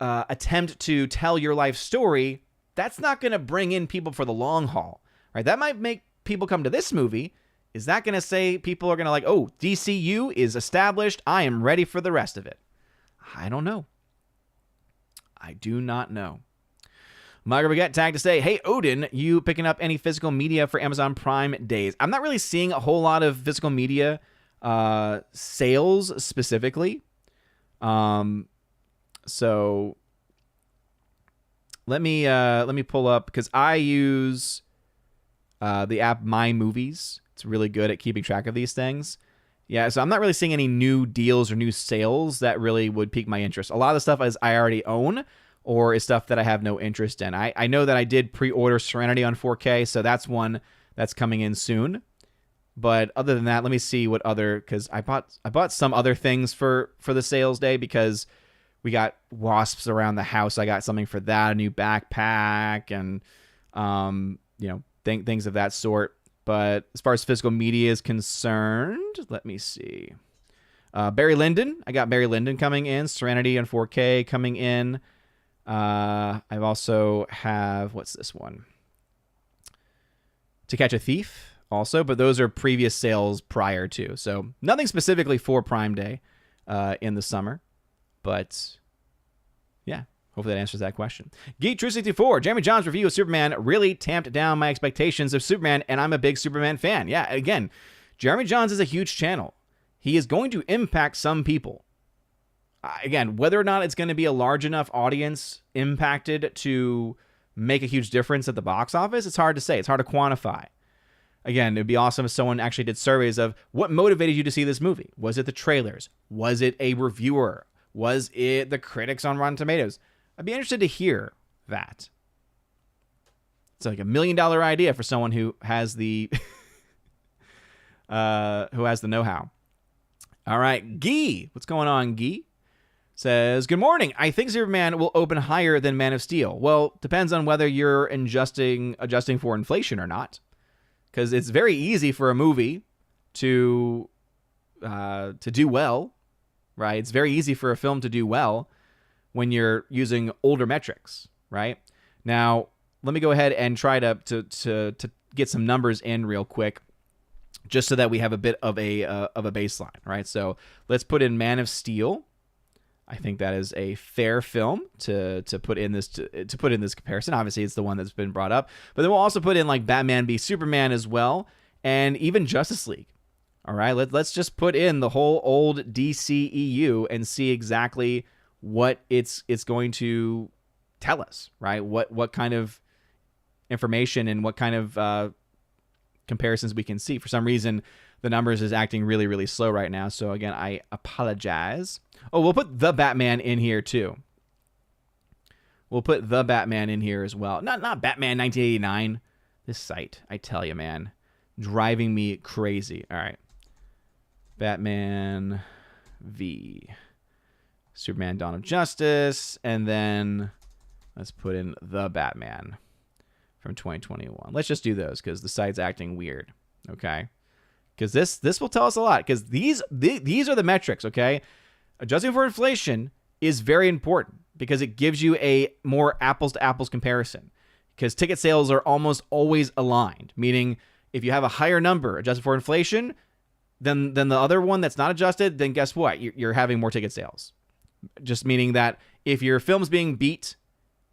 attempt to tell your life story, that's not going to bring in people for the long haul, right? That might make people come to this movie. Is that going to say people are going to like, oh, DCU is established, I am ready for the rest of it? I don't know. I do not know. Margaret Baguette tagged to say, hey, Odin, you picking up any physical media for Amazon Prime days? I'm not really seeing a whole lot of physical media sales specifically. So let me pull up, because I use the app My Movies. It's really good at keeping track of these things. Yeah, so I'm not really seeing any new deals or new sales that really would pique my interest. A lot of the stuff is I already own or is stuff that I have no interest in. I know that I did pre-order Serenity on 4K, so that's one that's coming in soon. But other than that, let me see what other, because I bought some other things for the sales day, because we got wasps around the house. I got something for that, a new backpack, and things of that sort. But as far as physical media is concerned, let me see. Barry Lyndon. I got Barry Lyndon coming in. Serenity on 4K coming in. I also have, what's this one? To Catch a Thief also, but those are previous sales prior to. So nothing specifically for Prime Day in the summer. But yeah, hopefully that answers that question. Geek264, Jeremy John's review of Superman really tamped down my expectations of Superman, and I'm a big Superman fan. Yeah, again, Jeremy John's is a huge channel. He is going to impact some people. Again, whether or not it's going to be a large enough audience impacted to make a huge difference at the box office, it's hard to say. It's hard to quantify. Again, it'd be awesome if someone actually did surveys of what motivated you to see this movie. Was it the trailers? Was it a reviewer? Was it the critics on Rotten Tomatoes? I'd be interested to hear that. It's like $1 million idea for someone who has the know-how. All right, Guy, what's going on, Guy? Says, good morning. I think Superman will open higher than Man of Steel. Well, depends on whether you're adjusting for inflation or not, because it's very easy for a movie to do well. Right? It's very easy for a film to do well when you're using older metrics, right? Now, let me go ahead and try to get some numbers in real quick, just so that we have a bit of a baseline, right? So let's put in Man of Steel. I think that is a fair film to put in this comparison. Obviously, it's the one that's been brought up, but then we'll also put in like Batman v Superman as well, and even Justice League. All right, let's just put in the whole old DCEU and see exactly what it's going to tell us, right? What kind of information and what kind of comparisons we can see. For some reason, the numbers is acting really, really slow right now. So again, I apologize. Oh, we'll put the Batman in here too. We'll put the Batman in here as well. Not Batman 1989. This site, I tell you, man, driving me crazy. All right. Batman v Superman Dawn of Justice, and then let's put in the Batman from 2021. Let's just do those because the site's acting weird, okay? Because this will tell us a lot, because these are the metrics, okay? Adjusting for inflation is very important because it gives you a more apples-to-apples comparison, because ticket sales are almost always aligned, meaning if you have a higher number adjusted for inflation than the other one that's not adjusted, then guess what? You're having more ticket sales. Just meaning that if your film's being beat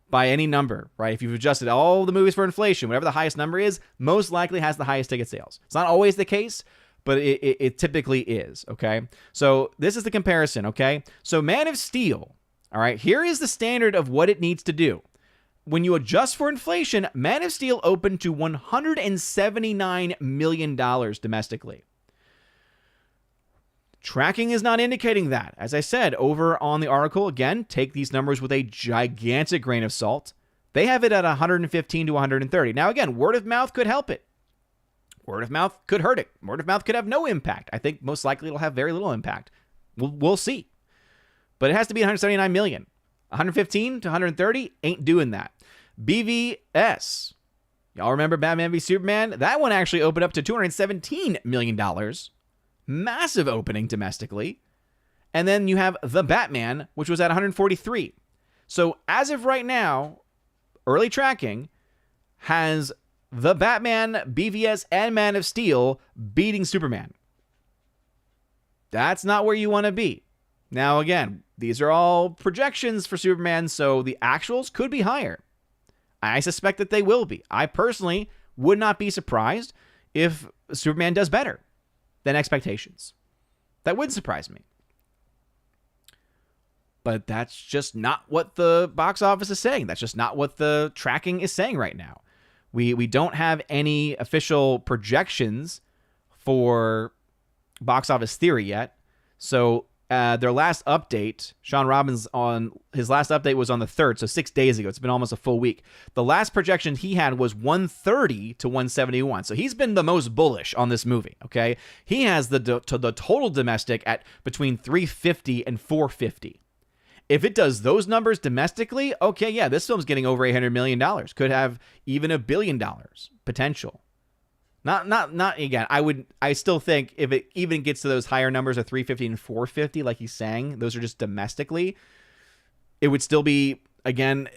by any number, right? If you've adjusted all the movies for inflation, whatever the highest number is, most likely has the highest ticket sales. It's not always the case, but it typically is, okay? So this is the comparison, okay? So Man of Steel, all right, here is the standard of what it needs to do. When you adjust for inflation, Man of Steel opened to $179 million domestically. Tracking is not indicating that. As I said over on the article, again, take these numbers with a gigantic grain of salt. They have it at 115 to 130. Now, again, word of mouth could help it. Word of mouth could hurt it. Word of mouth could have no impact. I think most likely it'll have very little impact. We'll see. But it has to be 179 million. 115 to 130 ain't doing that. BVS Y'all remember Batman v Superman? That one actually opened up to $217 million. Massive opening domestically. And then you have The Batman, which was at 143. So as of right now, early tracking has The Batman, BVS, and Man of Steel beating Superman. That's not where you want to be. Now, again, these are all projections for Superman, so the actuals could be higher. I suspect that they will be. I personally would not be surprised if Superman does better than expectations. That wouldn't surprise me. But that's just not what the box office is saying. That's just not what the tracking is saying right now. We don't have any official projections for Box Office Theory yet. So their last update, Sean Robbins on his last update was on the 3rd, so 6 days ago. It's been almost a full week. The last projection he had was 130 to 171. So he's been the most bullish on this movie, okay? He has the total domestic at between 350 and 450. If it does those numbers domestically, okay, yeah, this film's getting over $800 million. Could have even $1 billion potential. Not again. I still think if it even gets to those higher numbers of 350 and 450, like he's saying, those are just domestically, it would still be, again,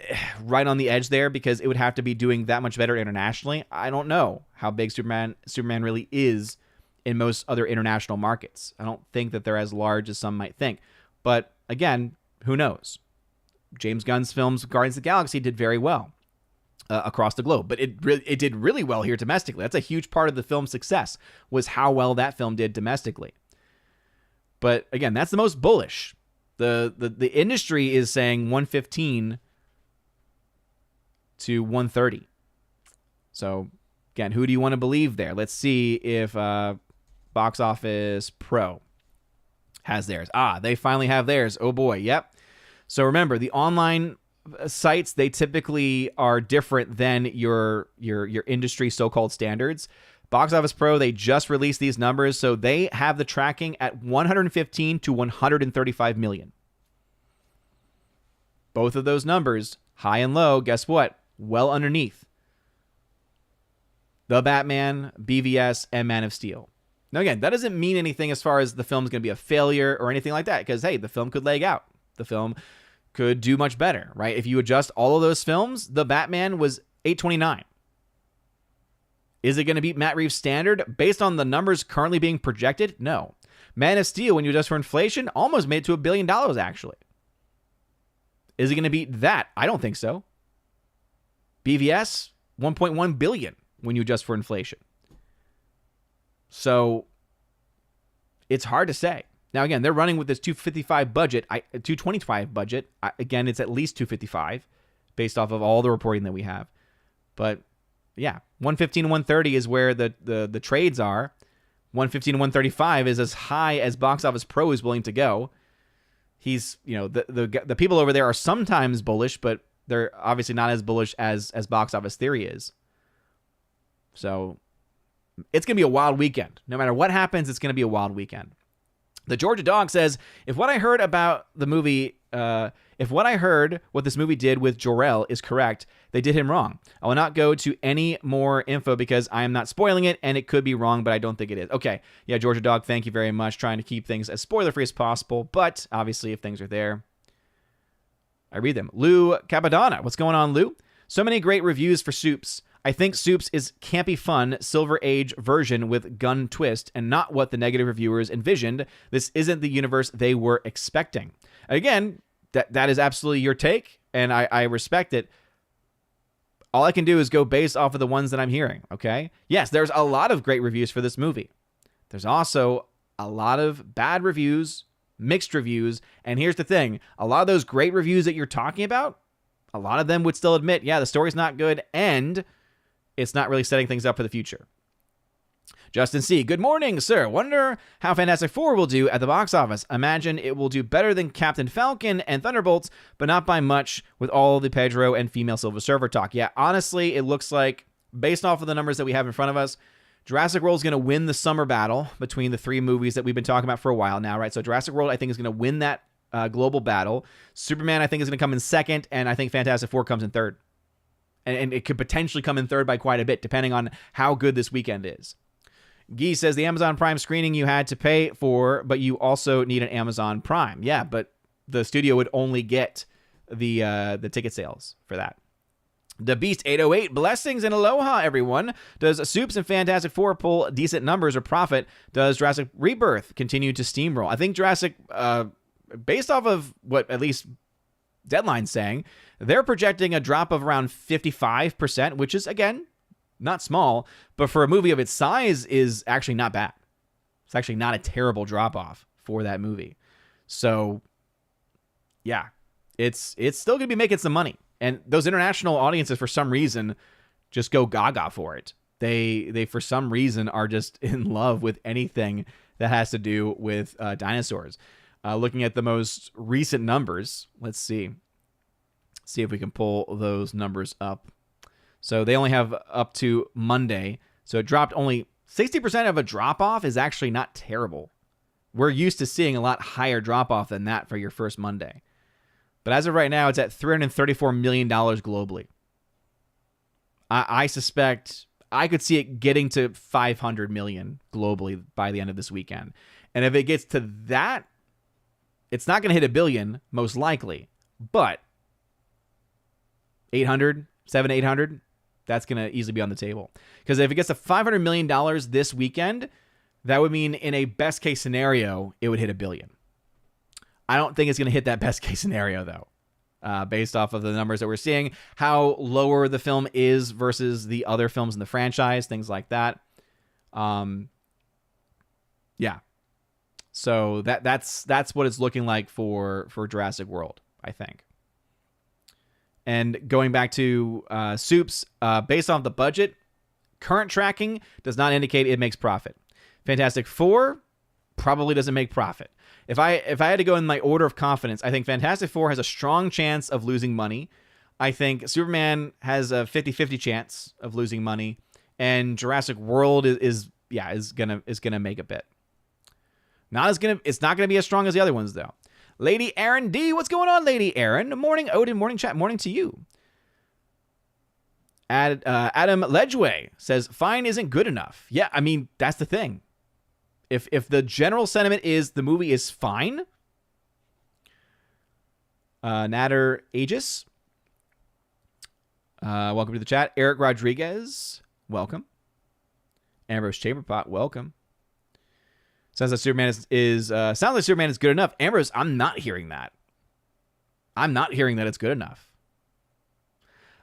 right on the edge there because it would have to be doing that much better internationally. I don't know how big Superman really is in most other international markets. I don't think that they're as large as some might think. But again, who knows? James Gunn's films, Guardians of the Galaxy, did very well across the globe, but it did really well here domestically. That's a huge part of the film's success, was how well that film did domestically. But again, that's the most bullish. The industry is saying 115 to 130. So again, who do you want to believe there? Let's see if Box Office Pro has theirs. They finally have theirs. Oh boy, yep. So remember, the online sites, they typically are different than your industry so-called standards. Box Office Pro, they just released these numbers, so they have the tracking at 115 to 135 million. Both of those numbers, high and low, guess what? Well underneath The Batman, BVS, and Man of Steel. Now again, that doesn't mean anything as far as the film's going to be a failure or anything like that, because hey, the film could leg out. The film could do much better, right? If you adjust all of those films, The Batman was 829. Is it going to beat Matt Reeves' standard based on the numbers currently being projected? No. Man of Steel, when you adjust for inflation, almost made it to $1 billion, actually. Is it going to beat that? I don't think so. BVS, 1.1 billion when you adjust for inflation. So it's hard to say. Now, again, they're running with this 255 budget, 225 budget. Again, it's at least 255 based off of all the reporting that we have. But yeah, 115 and 130 is where the trades are. 115 and 135 is as high as Box Office Pro is willing to go. He's, the people over there are sometimes bullish, but they're obviously not as bullish as Box Office Theory is. So it's going to be a wild weekend. No matter what happens, it's going to be a wild weekend. The Georgia Dog says, if what I heard what this movie did with Jor-El is correct, they did him wrong. I will not go to any more info because I am not spoiling it, and it could be wrong, but I don't think it is. Okay, yeah, Georgia Dog, thank you very much. Trying to keep things as spoiler-free as possible, but obviously if things are there, I read them. Lou Capadonna, what's going on, Lou? So many great reviews for Soups. I think Soups is campy fun, Silver Age version with gun twist and not what the negative reviewers envisioned. This isn't the universe they were expecting. Again, that is absolutely your take, and I respect it. All I can do is go based off of the ones that I'm hearing, okay? Yes, there's a lot of great reviews for this movie. There's also a lot of bad reviews, mixed reviews, and here's the thing. A lot of those great reviews that you're talking about, a lot of them would still admit, yeah, the story's not good, and it's not really setting things up for the future. Justin C. Good morning, sir. Wonder how Fantastic Four will do at the box office. Imagine it will do better than Captain Falcon and Thunderbolts, but not by much with all the Pedro and female Silver Surfer talk. Yeah, honestly, it looks like, based off of the numbers that we have in front of us, Jurassic World is going to win the summer battle between the three movies that we've been talking about for a while now, right? So Jurassic World, I think, is going to win that global battle. Superman, I think, is going to come in second, and I think Fantastic Four comes in third. And it could potentially come in third by quite a bit, depending on how good this weekend is. Guy says the Amazon Prime screening you had to pay for, but you also need an Amazon Prime. Yeah, but the studio would only get the ticket sales for that. The Beast 808, blessings and aloha, everyone. Does Soups and Fantastic Four pull decent numbers or profit? Does Jurassic Rebirth continue to steamroll? I think Jurassic, based off of what at least Deadline's saying, they're projecting a drop of around 55%, which is, again, not small, but for a movie of its size is actually not bad. It's actually not a terrible drop-off for that movie. So, yeah, it's still going to be making some money. And those international audiences, for some reason, just go gaga for it. They for some reason, are just in love with anything that has to do with dinosaurs. Looking at the most recent numbers, let's see if we can pull those numbers up. So they only have up to Monday. So it dropped only 60% of a drop-off is actually not terrible. We're used to seeing a lot higher drop-off than that for your first Monday. But as of right now, it's at $334 million globally. I suspect I could see it getting to $500 million globally by the end of this weekend. And if it gets to that, it's not going to hit $1 billion, most likely. But 800, 700, 800, that's going to easily be on the table. Because if it gets to $500 million this weekend, that would mean in a best case scenario, it would hit $1 billion. I don't think it's going to hit that best case scenario, though, based off of the numbers that we're seeing, how lower the film is versus the other films in the franchise, things like that. Yeah. So that's what it's looking like for Jurassic World, I think. And going back to Soups, based off the budget, current tracking does not indicate it makes profit. Fantastic Four probably doesn't make profit. If I had to go in my order of confidence, I think Fantastic Four has a strong chance of losing money. I think Superman has a 50-50 chance of losing money, and Jurassic World is gonna make a bit. It's not gonna be as strong as the other ones though. Lady Aaron D, what's going on, Lady Aaron? Morning, Odin. Morning, chat. Morning to you. Adam Ledgway says fine isn't good enough. Yeah, I mean that's the thing. If the general sentiment is the movie is fine, Nader Aegis, welcome to the chat. Eric Rodriguez, welcome. Ambrose Chamberpot, welcome. Sounds like Superman is good enough. Ambrose, I'm not hearing that. I'm not hearing that it's good enough.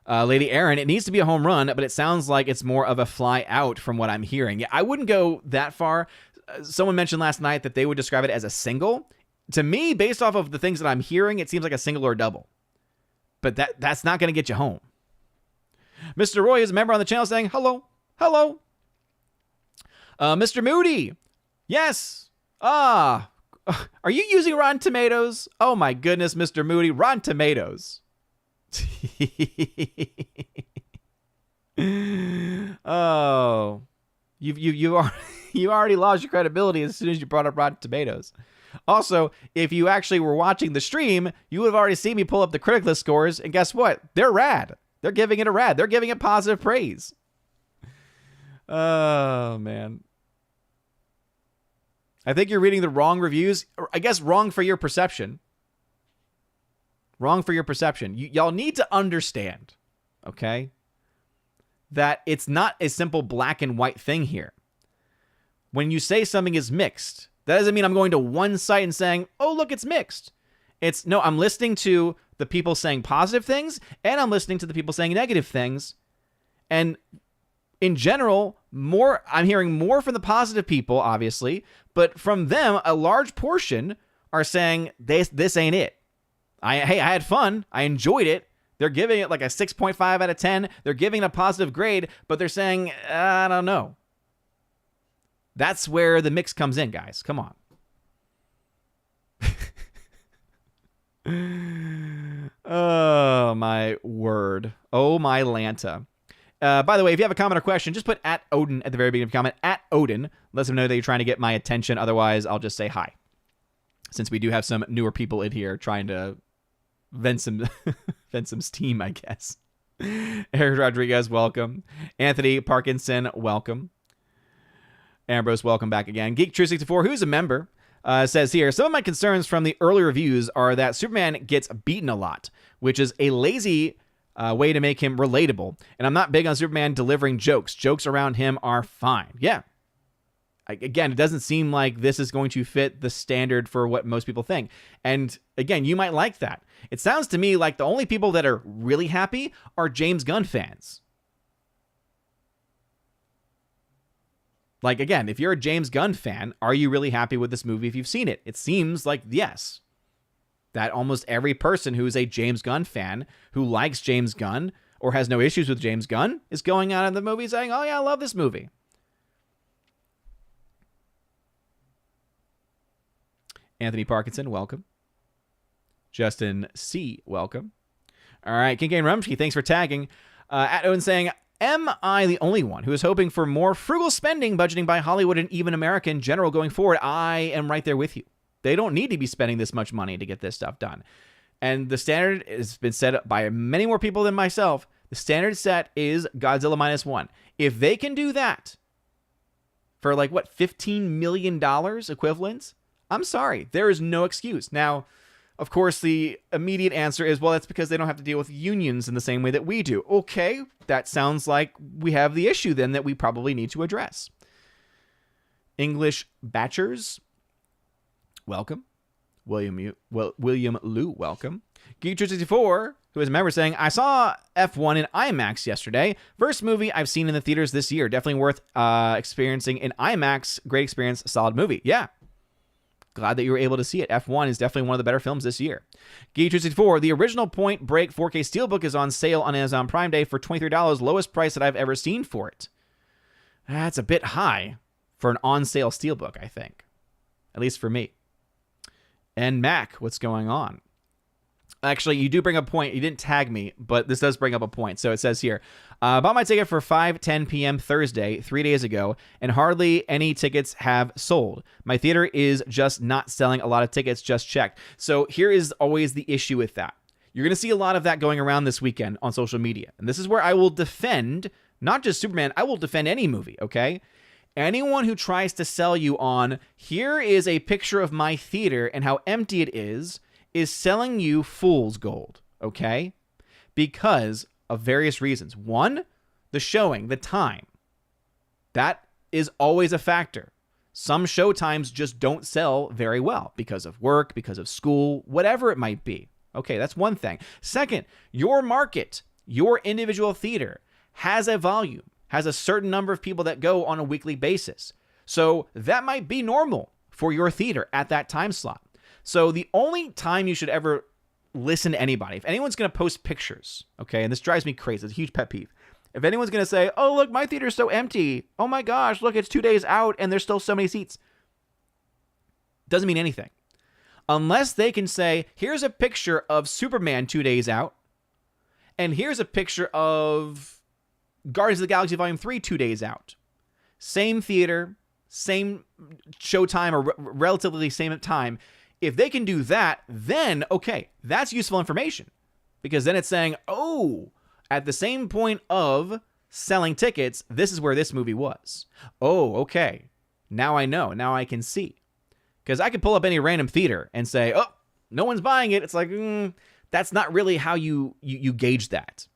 Lady Aaron, it needs to be a home run, but it sounds like it's more of a fly out from what I'm hearing. Yeah, I wouldn't go that far. Someone mentioned last night that they would describe it as a single. To me, based off of the things that I'm hearing, it seems like a single or a double. But that's not going to get you home. Mr. Roy is a member on the channel saying, hello, hello. Mr. Moody, yes. Are you using Rotten Tomatoes? Oh my goodness, Mr. Moody, Rotten Tomatoes. Oh, you already lost your credibility as soon as you brought up Rotten Tomatoes. Also, if you actually were watching the stream, you would have already seen me pull up the critic list scores, and guess what? They're rad. They're giving it a rad. They're giving it positive praise. Oh, man. I think you're reading the wrong reviews. Or I guess wrong for your perception. Wrong for your perception. Y'all need to understand, okay, that it's not a simple black and white thing here. When you say something is mixed, that doesn't mean I'm going to one site and saying, oh, look, it's mixed. No, I'm listening to the people saying positive things, and I'm listening to the people saying negative things. And in general, I'm hearing more from the positive people, obviously, but from them, a large portion are saying, this ain't it. I had fun. I enjoyed it. They're giving it like a 6.5 out of 10. They're giving it a positive grade, but they're saying, I don't know. That's where the mix comes in, guys. Come on. Oh, my word. Oh, my Lanta. By the way, if you have a comment or question, just put at Odin at the very beginning of the comment. At Odin. Let them know that you're trying to get my attention. Otherwise, I'll just say hi. Since we do have some newer people in here trying to vent some steam, I guess. Eric Rodriguez, welcome. Anthony Parkinson, welcome. Ambrose, welcome back again. Geek264, who's a member, says here, some of my concerns from the early reviews are that Superman gets beaten a lot, which is a lazy way to make him relatable. And I'm not big on Superman delivering jokes. Jokes around him are fine. Yeah. Again, it doesn't seem like this is going to fit the standard for what most people think. And again, you might like that. It sounds to me like the only people that are really happy are James Gunn fans. Like, again, if you're a James Gunn fan, are you really happy with this movie if you've seen it? It seems like yes. That almost every person who's a James Gunn fan, who likes James Gunn, or has no issues with James Gunn, is going out of the movie saying, oh yeah, I love this movie. Anthony Parkinson, welcome. Justin C., welcome. All right, Kincaid Rumsky, thanks for tagging. At Owen saying, am I the only one who is hoping for more frugal spending, budgeting by Hollywood and even America in general going forward? I am right there with you. They don't need to be spending this much money to get this stuff done. And the standard has been set up by many more people than myself. The standard set is Godzilla -1. If they can do that for like, what, $15 million equivalent? I'm sorry, there is no excuse. Now, of course, the immediate answer is, well, that's because they don't have to deal with unions in the same way that we do. Okay, that sounds like we have the issue then that we probably need to address. English Batchers, welcome. William Liu, welcome. Geek264, who is a member, saying, I saw F1 in IMAX yesterday. First movie I've seen in the theaters this year. Definitely worth experiencing in IMAX. Great experience, solid movie. Yeah. Glad that you were able to see it. F1 is definitely one of the better films this year. Geek264, the original Point Break 4K Steelbook is on sale on Amazon Prime Day for $23, lowest price that I've ever seen for it. That's a bit high for an on-sale Steelbook, I think. At least for me. And Mac, what's going on? Actually, you do bring up a point. You didn't tag me, but this does bring up a point. So it says here, bought my ticket for 5:10 p.m. Thursday, 3 days ago, and hardly any tickets have sold. My theater is just not selling a lot of tickets, just checked. So here is always the issue with that. You're going to see a lot of that going around this weekend on social media. And this is where I will defend, not just Superman, I will defend any movie, okay? Anyone who tries to sell you on, here is a picture of my theater and how empty it is selling you fool's gold, okay? Because of various reasons. One, the showing, the time. That is always a factor. Some show times just don't sell very well because of work, because of school, whatever it might be. Okay, that's one thing. Second, your market, your individual theater has a volume, has a certain number of people that go on a weekly basis. So that might be normal for your theater at that time slot. So the only time you should ever listen to anybody, if anyone's going to post pictures, okay, and this drives me crazy, it's a huge pet peeve. If anyone's going to say, oh, look, my theater's so empty. Oh my gosh, look, it's 2 days out and there's still so many seats. Doesn't mean anything. Unless they can say, here's a picture of Superman 2 days out, and here's a picture of Guardians of the Galaxy Volume 3 2 days out. Same theater, same showtime, or relatively same time. If they can do that, then, okay, that's useful information. Because then it's saying, oh, at the same point of selling tickets, this is where this movie was. Oh, okay. Now I know. Now I can see. Because I could pull up any random theater and say, oh, no one's buying it. It's like, that's not really how you gauge that.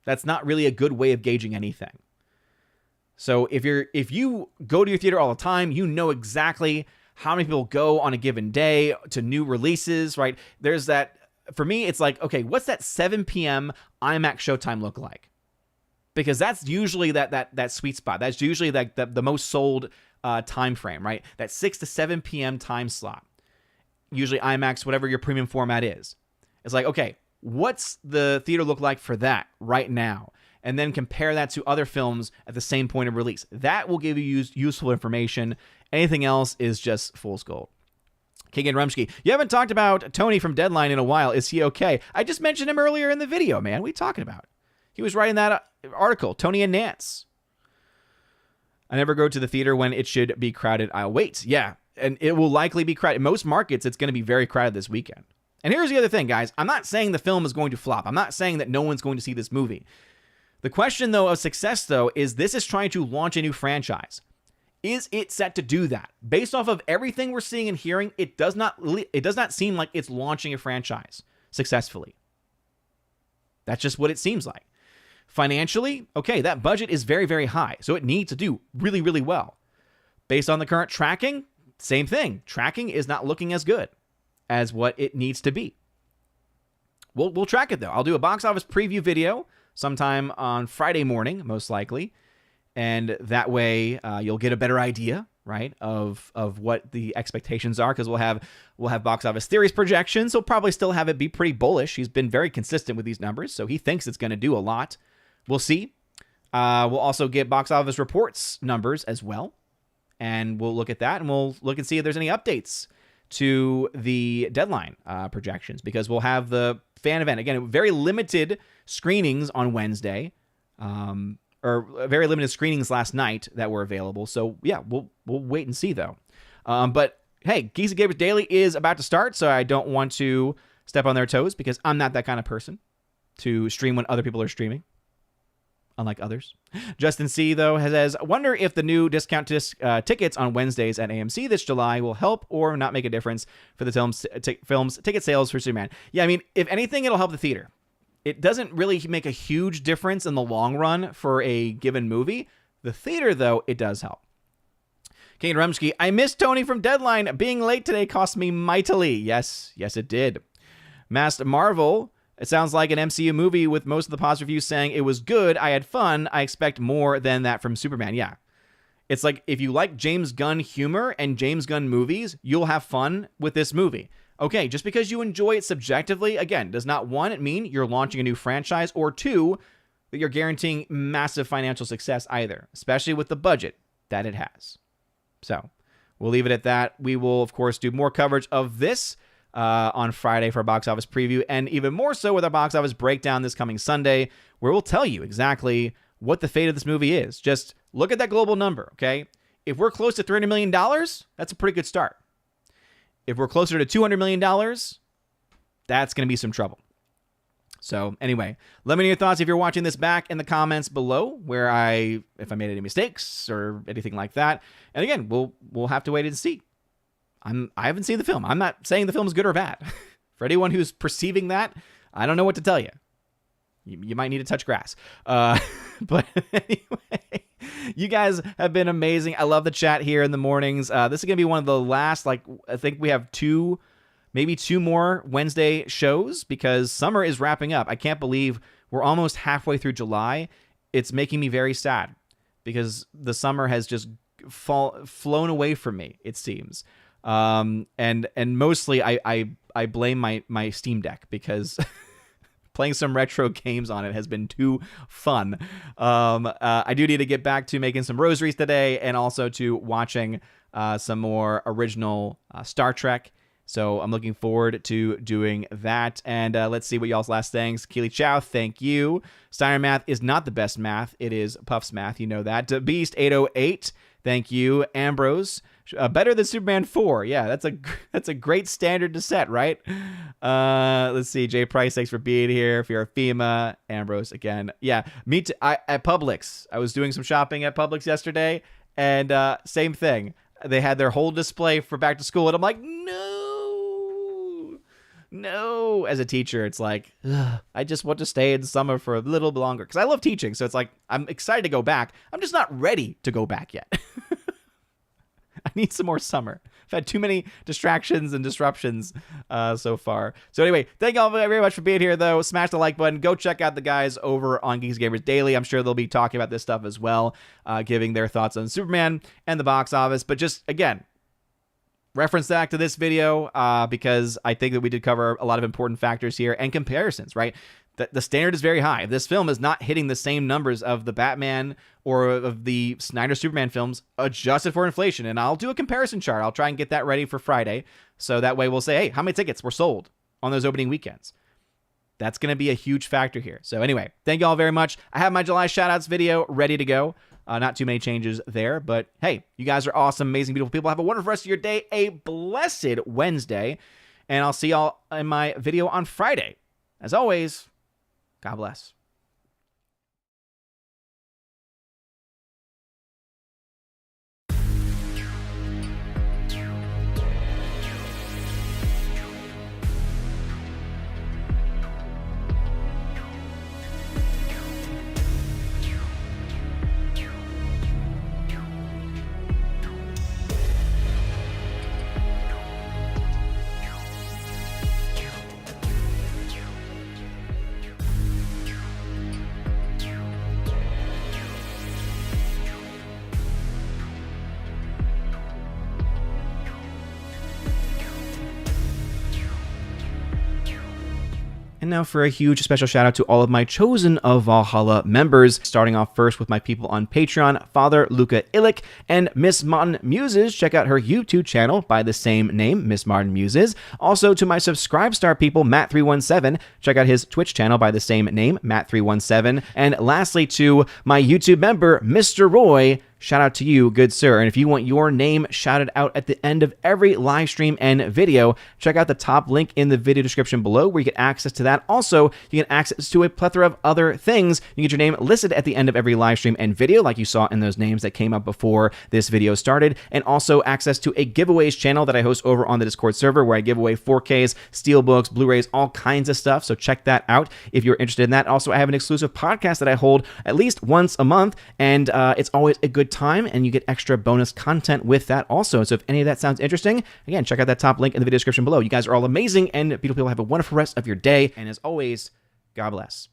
That's not really a good way of gauging anything. So if you go to your theater all the time, you know exactly how many people go on a given day to new releases, right? There's that, for me, it's like, okay, what's that 7 p.m. IMAX showtime look like? Because that's usually that sweet spot. That's usually like the most sold time frame, right? That 6 to 7 p.m. time slot. Usually IMAX, whatever your premium format is. It's like, okay, what's the theater look like for that right now? And then compare that to other films at the same point of release. That will give you useful information. Anything else is just fool's gold. Keegan Rumsky, you haven't talked about Tony from Deadline in a while. Is he okay? I just mentioned him earlier in the video, man. What are you talking about? He was writing that article, Tony and Nance. I never go to the theater when it should be crowded. I'll wait. Yeah, and it will likely be crowded. In most markets, it's going to be very crowded this weekend. And here's the other thing, guys. I'm not saying the film is going to flop. I'm not saying that no one's going to see this movie. The question, though, of success, though, is this is trying to launch a new franchise. Is it set to do that? Based off of everything we're seeing and hearing, it does not seem like it's launching a franchise successfully. That's just what it seems like. Financially, okay, that budget is very, very high, so it needs to do really, really well. Based on the current tracking, same thing. Tracking is not looking as good as what it needs to be. We'll track it, though. I'll do a box office preview video sometime on Friday morning, most likely. And that way you'll get a better idea, right, of what the expectations are, because we'll have box office theories projections. He'll probably still have it be pretty bullish. He's been very consistent with these numbers, so he thinks it's going to do a lot. We'll see. We'll also get box office reports numbers as well, and we'll look at that, and we'll look and see if there's any updates to the deadline projections, because we'll have the fan event. Again, very limited screenings on Wednesday, or very limited screenings last night that were available. So yeah, we'll wait and see though. But hey, Geeks and Gamers Daily is about to start, so I don't want to step on their toes, because I'm not that kind of person to stream when other people are streaming, unlike others. Justin C, though, says, wonder if the new discount tickets on Wednesdays at AMC this July will help or not make a difference for the film's ticket sales for Superman. Yeah, I mean, if anything, it'll help the theater. It doesn't really make a huge difference in the long run for a given movie. The theater, though, it does help. Kane Rumsky, I missed Tony from Deadline. Being late today cost me mightily. Yes, it did. Masked Marvel, it sounds like an MCU movie with most of the positive reviews saying it was good. I had fun. I expect more than that from Superman. Yeah. It's like if you like James Gunn humor and James Gunn movies, you'll have fun with this movie. Okay, just because you enjoy it subjectively, again, does not, one, mean you're launching a new franchise, or two, that you're guaranteeing massive financial success either, especially with the budget that it has. So we'll leave it at that. We will, of course, do more coverage of this on Friday for a box office preview, and even more so with our box office breakdown this coming Sunday, where we'll tell you exactly what the fate of this movie is. Just look at that global number, okay? If we're close to $300 million, that's a pretty good start. If we're closer to $200 million, that's going to be some trouble. So anyway, let me know your thoughts if you're watching this back in the comments below, if I made any mistakes or anything like that. And again, we'll have to wait and see. I haven't seen the film. I'm not saying the film is good or bad. For anyone who's perceiving that, I don't know what to tell you. You might need to touch grass. But anyway, you guys have been amazing. I love the chat here in the mornings. This is going to be one of the last, I think we have maybe two more Wednesday shows, because summer is wrapping up. I can't believe we're almost halfway through July. It's making me very sad, because the summer has just flown away from me, it seems. And mostly I blame my Steam Deck, because playing some retro games on it has been too fun. I do need to get back to making some rosaries today, and also to watching some more original Star Trek. So I'm looking forward to doing that. And let's see what y'all's last things. Keely Chow, thank you. Steiner math is not the best math. It is Puff's math. You know that. Beast 808, thank you. Ambrose, better than Superman 4. Yeah, that's a great standard to set, right? Let's see. Jay Price, thanks for being here. If you're a FEMA, Ambrose again. Yeah, me too. At Publix, I was doing some shopping at Publix yesterday, and same thing. They had their whole display for back to school, and I'm like, no. As a teacher, it's like, I just want to stay in summer for a little bit longer, because I love teaching. So it's like, I'm excited to go back. I'm just not ready to go back yet. I need some more summer. I've had too many distractions and disruptions so far. So anyway, thank you all very much for being here, though. Smash the like button. Go check out the guys over on Geeks Gamers Daily. I'm sure they'll be talking about this stuff as well, giving their thoughts on Superman and the box office. But just, again, reference back to this video, because I think that we did cover a lot of important factors here and comparisons, right? The standard is very high. If this film is not hitting the same numbers of the Batman or of the Snyder Superman films, adjusted for inflation, and I'll do a comparison chart. I'll try and get that ready for Friday, so that way we'll say, hey, how many tickets were sold on those opening weekends? That's going to be a huge factor here. So anyway, thank you all very much. I have my July shoutouts video ready to go. Not too many changes there, but hey, you guys are awesome, amazing, beautiful people. Have a wonderful rest of your day, a blessed Wednesday. And I'll see y'all in my video on Friday. As always, God bless. And now for a huge special shout out to all of my Chosen of Valhalla members, starting off first with my people on Patreon, Father Luca Illich and Miss Martin Muses. Check out her YouTube channel by the same name, Miss Martin Muses. Also to my Subscribestar people, Matt317. Check out his Twitch channel by the same name, Matt317. And lastly to my YouTube member, Mr. Roy. Shout out to you, good sir. And if you want your name shouted out at the end of every live stream and video, check out the top link in the video description below where you get access to that. Also, you get access to a plethora of other things. You get your name listed at the end of every live stream and video, like you saw in those names that came up before this video started. And also access to a giveaways channel that I host over on the Discord server where I give away 4Ks, Steelbooks, Blu-rays, all kinds of stuff. So check that out if you're interested in that. Also, I have an exclusive podcast that I hold at least once a month, and it's always a good time, and you get extra bonus content with that also. So if any of that sounds interesting, again, check out that top link in the video description below. You guys are all amazing, and beautiful people, have a wonderful rest of your day. And as always, God bless.